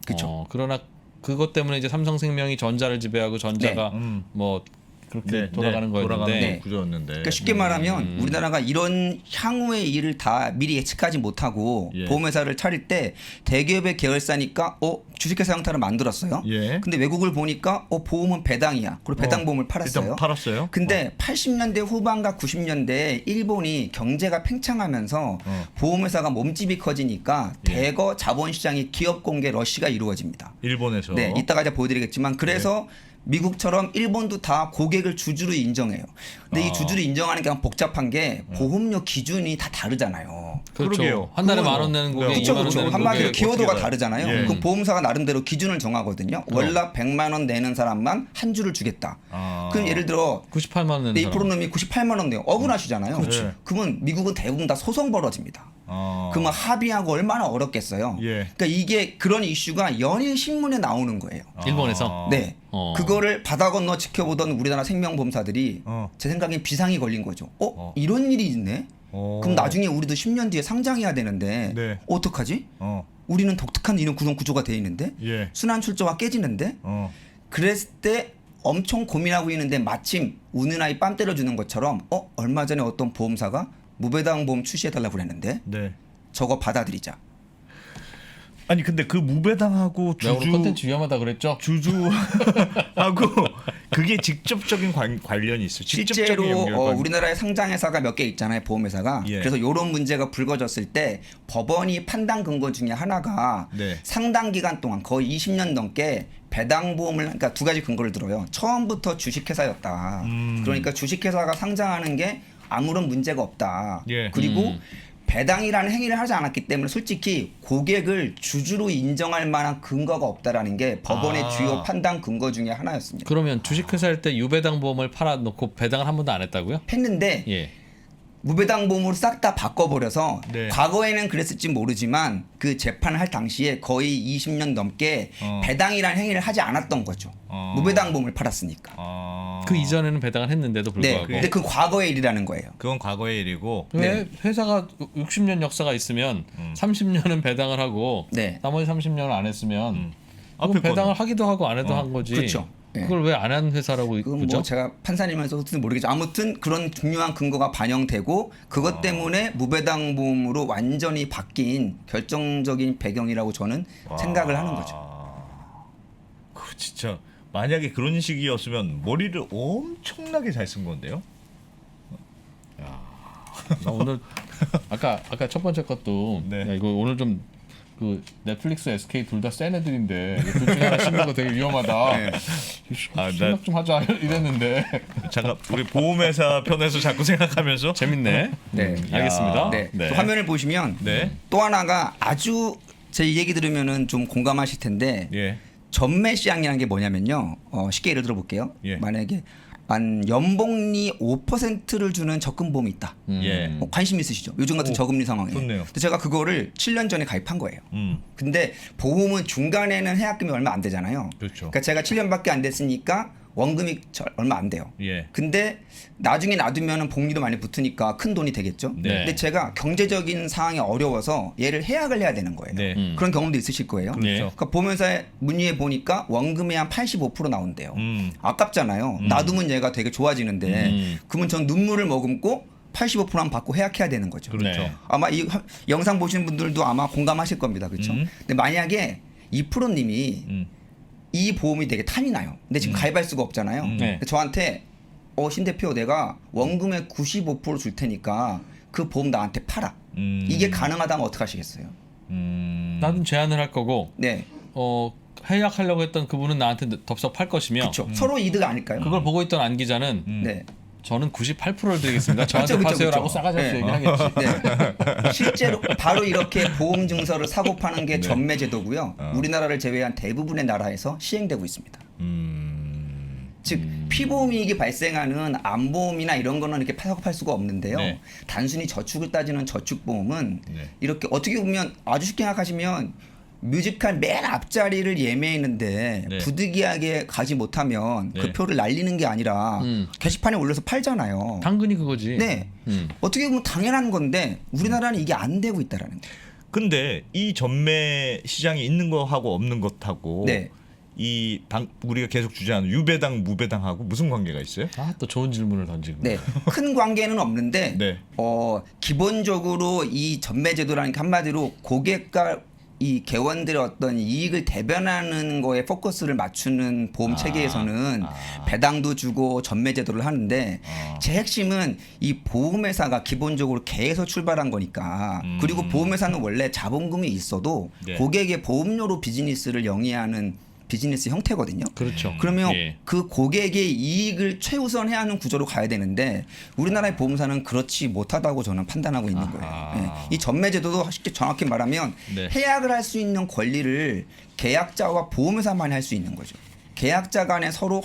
[SPEAKER 3] 그렇죠.
[SPEAKER 2] 그러나 그것 때문에 이제 삼성생명이 전자를 지배하고 전자가
[SPEAKER 1] 네.
[SPEAKER 2] 뭐 그렇게
[SPEAKER 1] 네,
[SPEAKER 2] 돌아가는
[SPEAKER 1] 네,
[SPEAKER 2] 거였는데
[SPEAKER 1] 돌아가는
[SPEAKER 3] 네.
[SPEAKER 1] 구조였는데.
[SPEAKER 3] 그러니까 쉽게 말하면 우리나라가 이런 향후의 일을 다 미리 예측하지 못하고
[SPEAKER 1] 예.
[SPEAKER 3] 보험회사를 차릴 때 대기업의 계열사니까 주식회사 형태를 만들었어요.
[SPEAKER 1] 예.
[SPEAKER 3] 근데 외국을 보니까 보험은 배당이야. 그리고 배당보험을 팔았어요.
[SPEAKER 1] 일단 팔았어요.
[SPEAKER 3] 근데 80년대 후반과 90년대에 일본이 경제가 팽창하면서 보험회사가 몸집이 커지니까
[SPEAKER 1] 예.
[SPEAKER 3] 대거 자본시장의 기업 공개 러시가 이루어집니다.
[SPEAKER 1] 일본에서.
[SPEAKER 3] 네, 이따가 이제 보여드리겠지만 그래서 미국처럼 일본도 다 고객을 주주로 인정해요. 근데 이 주주로 인정하는 게 복잡한 게 보험료 기준이 다 다르잖아요.
[SPEAKER 2] 그렇죠.
[SPEAKER 1] 그러게요.
[SPEAKER 2] 한 달에
[SPEAKER 3] 그건
[SPEAKER 2] 10,000원 내는 고객,
[SPEAKER 3] 그렇죠,
[SPEAKER 2] 2만 원
[SPEAKER 3] 그렇죠.
[SPEAKER 2] 내는
[SPEAKER 3] 한마디로
[SPEAKER 2] 고객.
[SPEAKER 3] 기여도가
[SPEAKER 1] 어떻게
[SPEAKER 3] 다르잖아요.
[SPEAKER 1] 예.
[SPEAKER 3] 그 보험사가 나름대로 기준을 정하거든요. 월납 100만 원 내는 사람만 한 주를 주겠다. 그럼 예를 들어
[SPEAKER 2] 98만 원 내는
[SPEAKER 3] 이
[SPEAKER 2] 사람.
[SPEAKER 3] 프로놈이 98만 원 내요. 억울하시잖아요.
[SPEAKER 1] 그렇죠.
[SPEAKER 3] 그러면 미국은 대부분 다 소송 벌어집니다. 그러면 합의하고 얼마나 어렵겠어요.
[SPEAKER 1] 예.
[SPEAKER 3] 그러니까 이게 그런 이슈가 연일 신문에 나오는 거예요.
[SPEAKER 2] 일본에서.
[SPEAKER 3] 네. 그거를 바다 건너 지켜보던 우리나라 생명보험사들이
[SPEAKER 1] 어.
[SPEAKER 3] 제 생각엔 비상이 걸린 거죠. 이런 일이 있네? 그럼 나중에 우리도 10년 뒤에 상장해야 되는데
[SPEAKER 1] 네.
[SPEAKER 3] 어떡하지? 우리는 독특한 이런 구조가 돼 있는데
[SPEAKER 1] 예.
[SPEAKER 3] 순환 출조가 깨지는데 그랬을 때 엄청 고민하고 있는데 마침 우는 아이 뺨 때려주는 것처럼 얼마 전에 어떤 보험사가 무배당 보험 출시해달라고 그랬는데
[SPEAKER 1] 네.
[SPEAKER 3] 저거 받아들이자.
[SPEAKER 1] 아니 근데 그 무배당하고
[SPEAKER 2] 내가 오늘 콘텐츠 위험하다 그랬죠?
[SPEAKER 1] 주주하고 그게 직접적인 관련이 있어요. 직접적인
[SPEAKER 3] 실제로
[SPEAKER 1] 연결관.
[SPEAKER 3] 우리나라에 상장회사가 몇 개 있잖아요. 보험회사가.
[SPEAKER 1] 예.
[SPEAKER 3] 그래서 이런 문제가 불거졌을 때 법원이 판단 근거 중에 하나가
[SPEAKER 1] 네.
[SPEAKER 3] 상당 기간 동안 거의 20년 넘게 배당보험을 그러니까 두 가지 근거를 들어요. 처음부터 주식회사였다. 그러니까 주식회사가 상장하는 게 아무런 문제가 없다.
[SPEAKER 1] 예.
[SPEAKER 3] 그리고 배당이라는 행위를 하지 않았기 때문에 솔직히 고객을 주주로 인정할 만한 근거가 없다라는 게 법원의 주요 판단 근거 중에 하나였습니다.
[SPEAKER 2] 그러면 주식회사일 때 유배당 보험을 팔아놓고 배당을 한 번도 안 했다고요?
[SPEAKER 3] 했는데
[SPEAKER 2] 예.
[SPEAKER 3] 무배당 보험으로 싹 다 바꿔버려서
[SPEAKER 1] 네.
[SPEAKER 3] 과거에는 그랬을지 모르지만 그 재판을 할 당시에 거의 20년 넘게 배당이라는 행위를 하지 않았던 거죠. 무배당 보험을 팔았으니까.
[SPEAKER 2] 그 이전에는 배당을 했는데도
[SPEAKER 3] 네,
[SPEAKER 2] 불구하고.
[SPEAKER 3] 근데 그 과거의 일이라는 거예요.
[SPEAKER 1] 그건 과거의 일이고.
[SPEAKER 2] 왜 회사가 60년 역사가 있으면 30년은 배당을 하고
[SPEAKER 3] 네.
[SPEAKER 2] 나머지 30년을 안 했으면
[SPEAKER 1] 앞에
[SPEAKER 2] 그건 배당을
[SPEAKER 1] 거는.
[SPEAKER 2] 하기도 하고 안 해도 한 거지.
[SPEAKER 3] 그렇죠. 네.
[SPEAKER 2] 그걸 왜 안 한 회사라고
[SPEAKER 3] 그건
[SPEAKER 2] 보죠?
[SPEAKER 3] 뭐 제가 판사님에서도 모르겠죠. 아무튼 그런 중요한 근거가 반영되고 그것 때문에 무배당 보험으로 완전히 바뀐 결정적인 배경이라고 저는 생각을 하는 거죠.
[SPEAKER 1] 그 진짜 만약에 그런 식이었으면 머리를 엄청나게 잘 쓴 건데요.
[SPEAKER 2] 나 오늘 아까 첫 번째 것도
[SPEAKER 1] 네.
[SPEAKER 2] 야, 이거 오늘 좀 그 넷플릭스, SK 둘 다 센 애들인데 이거 둘 중에 하나 씹는 거 되게 위험하다.
[SPEAKER 3] 네.
[SPEAKER 2] 생각 좀 하자 이랬는데
[SPEAKER 1] 잠깐 우리 보험회사 편에서 자꾸 생각하면서
[SPEAKER 2] 재밌네.
[SPEAKER 3] 네.
[SPEAKER 2] 알겠습니다.
[SPEAKER 3] 네.
[SPEAKER 2] 네.
[SPEAKER 3] 또 화면을 보시면
[SPEAKER 1] 네.
[SPEAKER 3] 또 하나가 아주 제 얘기 들으면은 좀 공감하실 텐데
[SPEAKER 1] 예.
[SPEAKER 3] 전매 시장이라는 게 뭐냐면요. 쉽게 예를 들어 볼게요.
[SPEAKER 1] 예.
[SPEAKER 3] 만약에 한 연봉리 5%를 주는 적금보험이 있다.
[SPEAKER 1] 예.
[SPEAKER 3] 관심 있으시죠? 요즘 같은 저금리 상황에.
[SPEAKER 1] 좋네요.
[SPEAKER 3] 근데 제가 그거를 7년 전에 가입한 거예요.
[SPEAKER 1] 음.
[SPEAKER 3] 근데 보험은 중간에는 해약금이 얼마 안 되잖아요.
[SPEAKER 1] 그렇죠.
[SPEAKER 3] 그러니까 제가 7년밖에 안 됐으니까 원금이 얼마 안 돼요.
[SPEAKER 1] 예.
[SPEAKER 3] 근데 나중에 놔두면 복리도 많이 붙으니까 큰 돈이 되겠죠.
[SPEAKER 1] 네.
[SPEAKER 3] 근데 제가 경제적인 상황이 어려워서 얘를 해약을 해야 되는 거예요.
[SPEAKER 1] 네.
[SPEAKER 3] 그런 경험도 있으실 거예요.
[SPEAKER 2] 네.
[SPEAKER 3] 그러니까 보험회사에 문의해 보니까 원금의 한 85% 나온대요. 아깝잖아요. 놔두면 얘가 되게 좋아지는데 그러면 전 눈물을 머금고 85%만 받고 해약해야 되는 거죠.
[SPEAKER 1] 그렇죠.
[SPEAKER 2] 네.
[SPEAKER 3] 아마 이 영상 보시는 분들도 아마 공감하실 겁니다. 그렇죠? 근데 만약에 이 프로님이 이 보험이 되게 탐이 나요. 근데 지금 가입할 수가 없잖아요.
[SPEAKER 2] 네.
[SPEAKER 3] 근데 저한테 신 대표 내가 원금의 95% 줄 테니까 그 보험 나한테 팔아. 이게 가능하다면 어떻게 하시겠어요?
[SPEAKER 2] 나는 제안을 할 거고
[SPEAKER 3] 네.
[SPEAKER 2] 해약하려고 했던 그분은 나한테 덥석 팔 것이며
[SPEAKER 3] 그렇죠. 서로 이득 아닐까요?
[SPEAKER 2] 그걸 보고 있던 안 기자는
[SPEAKER 3] 네.
[SPEAKER 2] 저는 98%를 드리겠습니다. 저한테
[SPEAKER 3] 그쵸,
[SPEAKER 2] 파세요라고
[SPEAKER 3] 그쵸.
[SPEAKER 2] 싸가지 없이
[SPEAKER 3] 네.
[SPEAKER 2] 얘기하겠지.
[SPEAKER 3] 네. 실제로 바로 이렇게 보험 증서를 사고 파는 게 전매 제도고요. 우리나라를 제외한 대부분의 나라에서 시행되고 있습니다. 즉 피보험 이익이 발생하는 암보험이나 이런 거는 이렇게 사고 팔 수가 없는데요.
[SPEAKER 1] 네.
[SPEAKER 3] 단순히 저축을 따지는 저축보험은
[SPEAKER 1] 네.
[SPEAKER 3] 이렇게 어떻게 보면 아주 쉽게 생각하시면 뮤지컬 맨 앞자리를 예매했는데
[SPEAKER 1] 네.
[SPEAKER 3] 부득이하게 가지 못하면 그
[SPEAKER 1] 네.
[SPEAKER 3] 표를 날리는 게 아니라 게시판에 올려서 팔잖아요.
[SPEAKER 2] 당근이 그거지.
[SPEAKER 3] 네. 어떻게 보면 당연한 건데 우리나라는 이게 안 되고 있다라는 거예요.
[SPEAKER 1] 근데 이 전매 시장이 있는 거하고 없는 것하고
[SPEAKER 3] 네.
[SPEAKER 1] 우리가 계속 주장하는 유배당 무배당하고 무슨 관계가 있어요?
[SPEAKER 2] 또 좋은 질문을 던지고.
[SPEAKER 3] 네, 큰 관계는 없는데
[SPEAKER 1] 네.
[SPEAKER 3] 기본적으로 이 전매제도라는 게 한마디로 고객과 이 개원들의 어떤 이익을 대변하는 거에 포커스를 맞추는 보험 체계에서는 배당도 주고 전매제도를 하는데 제 핵심은 이 보험회사가 기본적으로 개에서 출발한 거니까 그리고 보험회사는 원래 자본금이 있어도
[SPEAKER 1] 네.
[SPEAKER 3] 고객의 보험료로 비즈니스를 영위하는 비즈니스 형태거든요.
[SPEAKER 2] 그렇죠.
[SPEAKER 3] 그러면
[SPEAKER 2] 예.
[SPEAKER 3] 그 고객의 이익을 최우선해야 하는 구조로 가야 되는데 우리나라의 보험사는 그렇지 못하다고 저는 판단하고 있는 거예요. 예. 이 전매제도도 쉽게 정확히 말하면
[SPEAKER 1] 네.
[SPEAKER 3] 해약을 할 수 있는 권리를 계약자와 보험회사만 할 수 있는 거죠. 계약자 간에 서로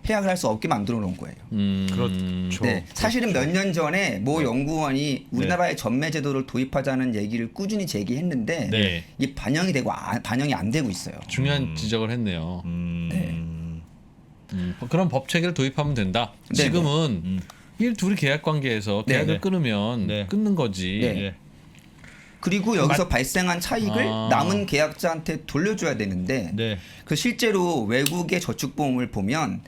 [SPEAKER 3] 해약을 할 수 없게 만들어 놓은 거예요.
[SPEAKER 1] 그렇죠.
[SPEAKER 3] 네, 사실은 몇 년 전에 모 연구원이 우리나라의 전매제도를 도입하자는 얘기를 꾸준히 제기했는데
[SPEAKER 2] 네.
[SPEAKER 3] 이 반영이 되고 반영이 안 되고 있어요.
[SPEAKER 2] 중요한 지적을 했네요.
[SPEAKER 3] 네.
[SPEAKER 2] 그런 법 체계를 도입하면 된다.
[SPEAKER 3] 네,
[SPEAKER 2] 지금은 일 둘이 계약 관계에서
[SPEAKER 3] 네,
[SPEAKER 2] 계약을
[SPEAKER 1] 네.
[SPEAKER 2] 끊으면
[SPEAKER 1] 네.
[SPEAKER 2] 끊는 거지.
[SPEAKER 3] 네.
[SPEAKER 1] 예.
[SPEAKER 3] 그리고 여기서 발생한 차익을
[SPEAKER 2] 아.
[SPEAKER 3] 남은 계약자한테 돌려줘야 되는데
[SPEAKER 1] 네.
[SPEAKER 3] 그 실제로 외국의 저축보험을 보면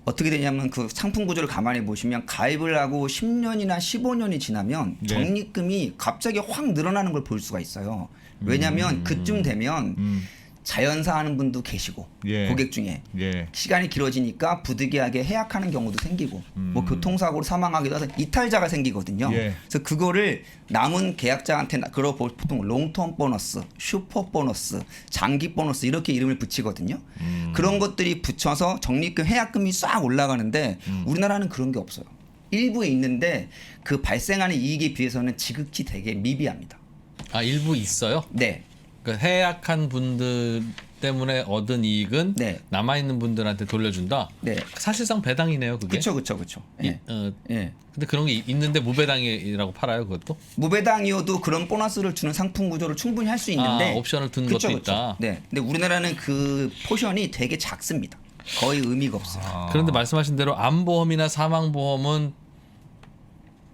[SPEAKER 3] 어떻게 되냐면 그 상품 구조를 가만히 보시면 가입을 하고 10년이나 15년이 지나면
[SPEAKER 1] 네.
[SPEAKER 3] 적립금이 갑자기 확 늘어나는 걸 볼 수가 있어요. 왜냐하면 그쯤 되면 자연사 하는 분도 계시고
[SPEAKER 1] 예.
[SPEAKER 3] 고객 중에
[SPEAKER 1] 예.
[SPEAKER 3] 시간이 길어지니까 부득이하게 해약하는 경우도 생기고 뭐 교통사고로 사망하기도 해서 이탈자가 생기거든요.
[SPEAKER 1] 예.
[SPEAKER 3] 그래서 그거를 남은 계약자한테 그걸 보통 롱텀 보너스, 슈퍼 보너스, 장기 보너스 이렇게 이름을 붙이거든요. 그런 것들이 붙여서 적립금, 해약금이 싹 올라가는데 우리나라는 그런 게 없어요. 일부에 있는데 그 발생하는 이익에 비해서는 지극히 되게 미비합니다.
[SPEAKER 2] 아 일부 있어요.
[SPEAKER 3] 네.
[SPEAKER 2] 그 해약한 분들 때문에 얻은 이익은
[SPEAKER 3] 네.
[SPEAKER 2] 남아 있는 분들한테 돌려준다.
[SPEAKER 3] 네.
[SPEAKER 2] 사실상 배당이네요, 그게.
[SPEAKER 3] 그렇죠. 예. 예.
[SPEAKER 2] 근데 그런 게 있는데 무배당이라고 팔아요, 그것도?
[SPEAKER 3] 무배당이어도 그런 보너스를 주는 상품 구조를 충분히 할 수 있는데
[SPEAKER 2] 옵션을 둔 것도 있다.
[SPEAKER 3] 네. 근데 우리나라는 그 포션이 되게 작습니다. 거의 의미가 없어요.
[SPEAKER 2] 그런데 말씀하신 대로 암보험이나 사망보험은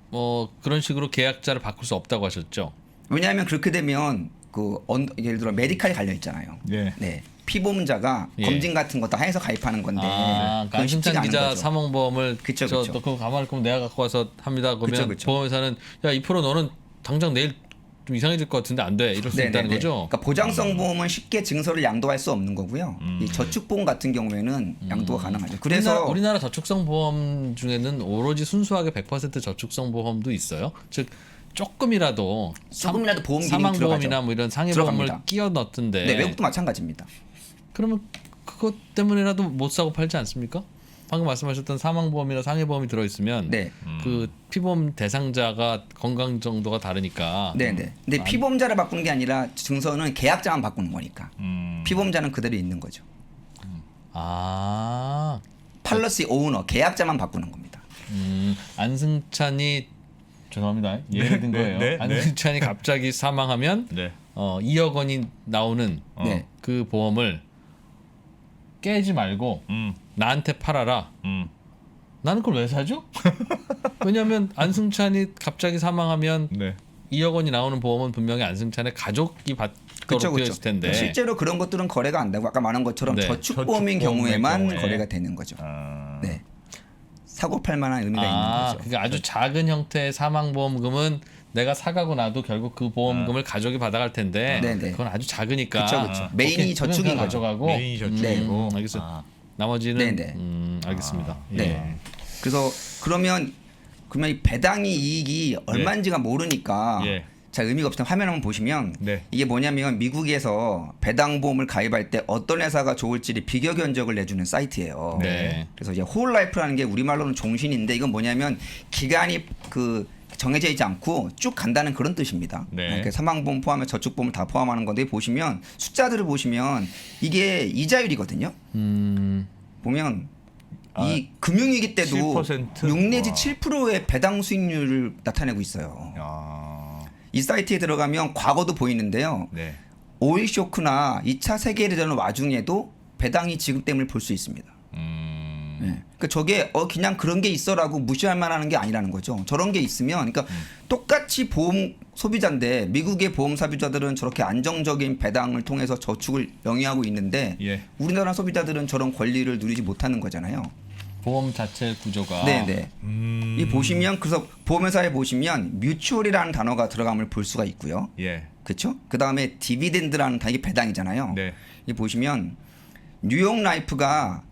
[SPEAKER 2] 뭐 그런 식으로 계약자를 바꿀 수 없다고 하셨죠.
[SPEAKER 3] 왜냐하면 그렇게 되면 예를 들어 메디칼이 갈려 있잖아요.
[SPEAKER 1] 예.
[SPEAKER 3] 네. 피보험자가
[SPEAKER 2] 예.
[SPEAKER 3] 검진 같은 거 다 해서 가입하는 건데
[SPEAKER 2] 그러니까
[SPEAKER 3] 그건 쉽지가
[SPEAKER 2] 안승찬
[SPEAKER 3] 않은
[SPEAKER 2] 기자
[SPEAKER 3] 거죠.
[SPEAKER 2] 사망보험을
[SPEAKER 3] 그쵸.
[SPEAKER 2] 너 그거 가만히 있으면 내가 갖고 와서 합니다. 그러면
[SPEAKER 3] 그쵸.
[SPEAKER 2] 보험회사는 야 2% 너는 당장 내일 좀 이상해질 것 같은데 안 돼. 이럴 수 있다는 거죠.
[SPEAKER 3] 그러니까 보장성 보험은 쉽게 증서를 양도할 수 없는 거고요. 이 저축보험 같은 경우에는 양도가 가능하죠. 그래서
[SPEAKER 2] 우리나라 저축성 보험 중에는 오로지 순수하게 100% 저축성 보험도 있어요. 즉 조금이라도
[SPEAKER 3] 보험 기능이
[SPEAKER 2] 사망보험이나
[SPEAKER 3] 들어가죠.
[SPEAKER 2] 뭐 이런 상해보험을
[SPEAKER 3] 들어갑니다.
[SPEAKER 2] 끼워 넣던데.
[SPEAKER 3] 네, 외국도 마찬가지입니다.
[SPEAKER 2] 그러면 그것 때문에라도 못 사고 팔지 않습니까? 방금 말씀하셨던 사망보험이나 상해보험이 들어있으면
[SPEAKER 3] 네.
[SPEAKER 2] 그 피보험 대상자가 건강 정도가 다르니까.
[SPEAKER 3] 네네. 근데 피보험자를 바꾸는 게 아니라 증서는 계약자만 바꾸는 거니까. 피보험자는 그대로 있는 거죠.
[SPEAKER 2] 아,
[SPEAKER 3] 팔러시 오너 계약자만 바꾸는 겁니다.
[SPEAKER 2] 안승찬이 죄송합니다. 예를 든 거예요.
[SPEAKER 1] 네, 네,
[SPEAKER 2] 안승찬이 갑자기 사망하면
[SPEAKER 1] 네.
[SPEAKER 2] 2억 원이 나오는
[SPEAKER 3] 네.
[SPEAKER 2] 그 보험을 깨지 말고 나한테 팔아라. 나는 그걸 왜 사죠? 왜냐하면 안승찬이 갑자기 사망하면
[SPEAKER 1] 네.
[SPEAKER 2] 2억 원이 나오는 보험은 분명히 안승찬의 가족이 받도록 되어 있을 텐데.
[SPEAKER 3] 실제로 그런 것들은 거래가 안 되고 아까 말한 것처럼
[SPEAKER 2] 네.
[SPEAKER 3] 저축보험인
[SPEAKER 1] 저축보험의
[SPEAKER 3] 경우에만
[SPEAKER 1] 경우에.
[SPEAKER 3] 거래가 되는 거죠.
[SPEAKER 1] 아.
[SPEAKER 3] 네. 사고 팔 만한 의미가 있는 거죠.
[SPEAKER 2] 그러니까 아주 작은 형태의 사망보험금은 내가 사가고 나도 결국 그 보험금을 가족이 받아갈 텐데
[SPEAKER 3] 네네.
[SPEAKER 2] 그건 아주 작으니까
[SPEAKER 3] 그쵸. 메인이
[SPEAKER 2] 오케이,
[SPEAKER 3] 저축인
[SPEAKER 2] 그건
[SPEAKER 3] 거죠.
[SPEAKER 2] 가져가고
[SPEAKER 1] 메인이 저축이고.
[SPEAKER 2] 알겠어요.
[SPEAKER 1] 아.
[SPEAKER 2] 나머지는
[SPEAKER 3] 네네.
[SPEAKER 2] 알겠습니다.
[SPEAKER 3] 네. 그래서 그러면 이 배당이 이익이 얼마인지가 모르니까
[SPEAKER 1] 예.
[SPEAKER 3] 자 의미가 없으면 화면 한번 보시면
[SPEAKER 1] 네.
[SPEAKER 3] 이게 뭐냐면 미국에서 배당보험을 가입할 때 어떤 회사가 좋을지를 비교 견적을 내주는 사이트예요.
[SPEAKER 2] 네.
[SPEAKER 3] 그래서 이제 홀라이프라는 게 우리말로는 종신인데 이건 뭐냐면 기간이 정해져 있지 않고 쭉 간다는 그런 뜻입니다.
[SPEAKER 1] 네.
[SPEAKER 3] 그러니까 사망보험 포함해 저축보험을 다 포함하는 건데 보시면 숫자들을 보시면 이게 이자율이거든요. 보면 이 금융위기 때도
[SPEAKER 1] 7%?
[SPEAKER 3] 6 내지
[SPEAKER 1] 와.
[SPEAKER 3] 7%의 배당 수익률을 나타내고 있어요.
[SPEAKER 1] 아.
[SPEAKER 3] 이 사이트에 들어가면 과거도 보이는데요.
[SPEAKER 1] 네.
[SPEAKER 3] 오일 쇼크나 2차 세계대전 와중에도 배당이 지급됨을 볼 수 있습니다. 네. 그러니까 저게 그냥 그런 게 있어라고 무시할 만한 게 아니라는 거죠. 저런 게 있으면 그러니까 똑같이 보험 소비자인데 미국의 보험 소비자들은 저렇게 안정적인 배당을 통해서 저축을 영위하고 있는데
[SPEAKER 1] 예.
[SPEAKER 3] 우리나라 소비자들은 저런 권리를 누리지 못하는 거잖아요.
[SPEAKER 2] 보험 자체 구조가
[SPEAKER 3] 네네. 이 보시면 그래서 보험회사에 보시면 뮤추얼이라는 단어가 들어감을 볼 수가 있고요.
[SPEAKER 1] 예.
[SPEAKER 3] 그렇죠? 그 다음에 디비덴드라는 단이 배당이잖아요.
[SPEAKER 1] 네.
[SPEAKER 3] 이 보시면 뉴욕 라이프가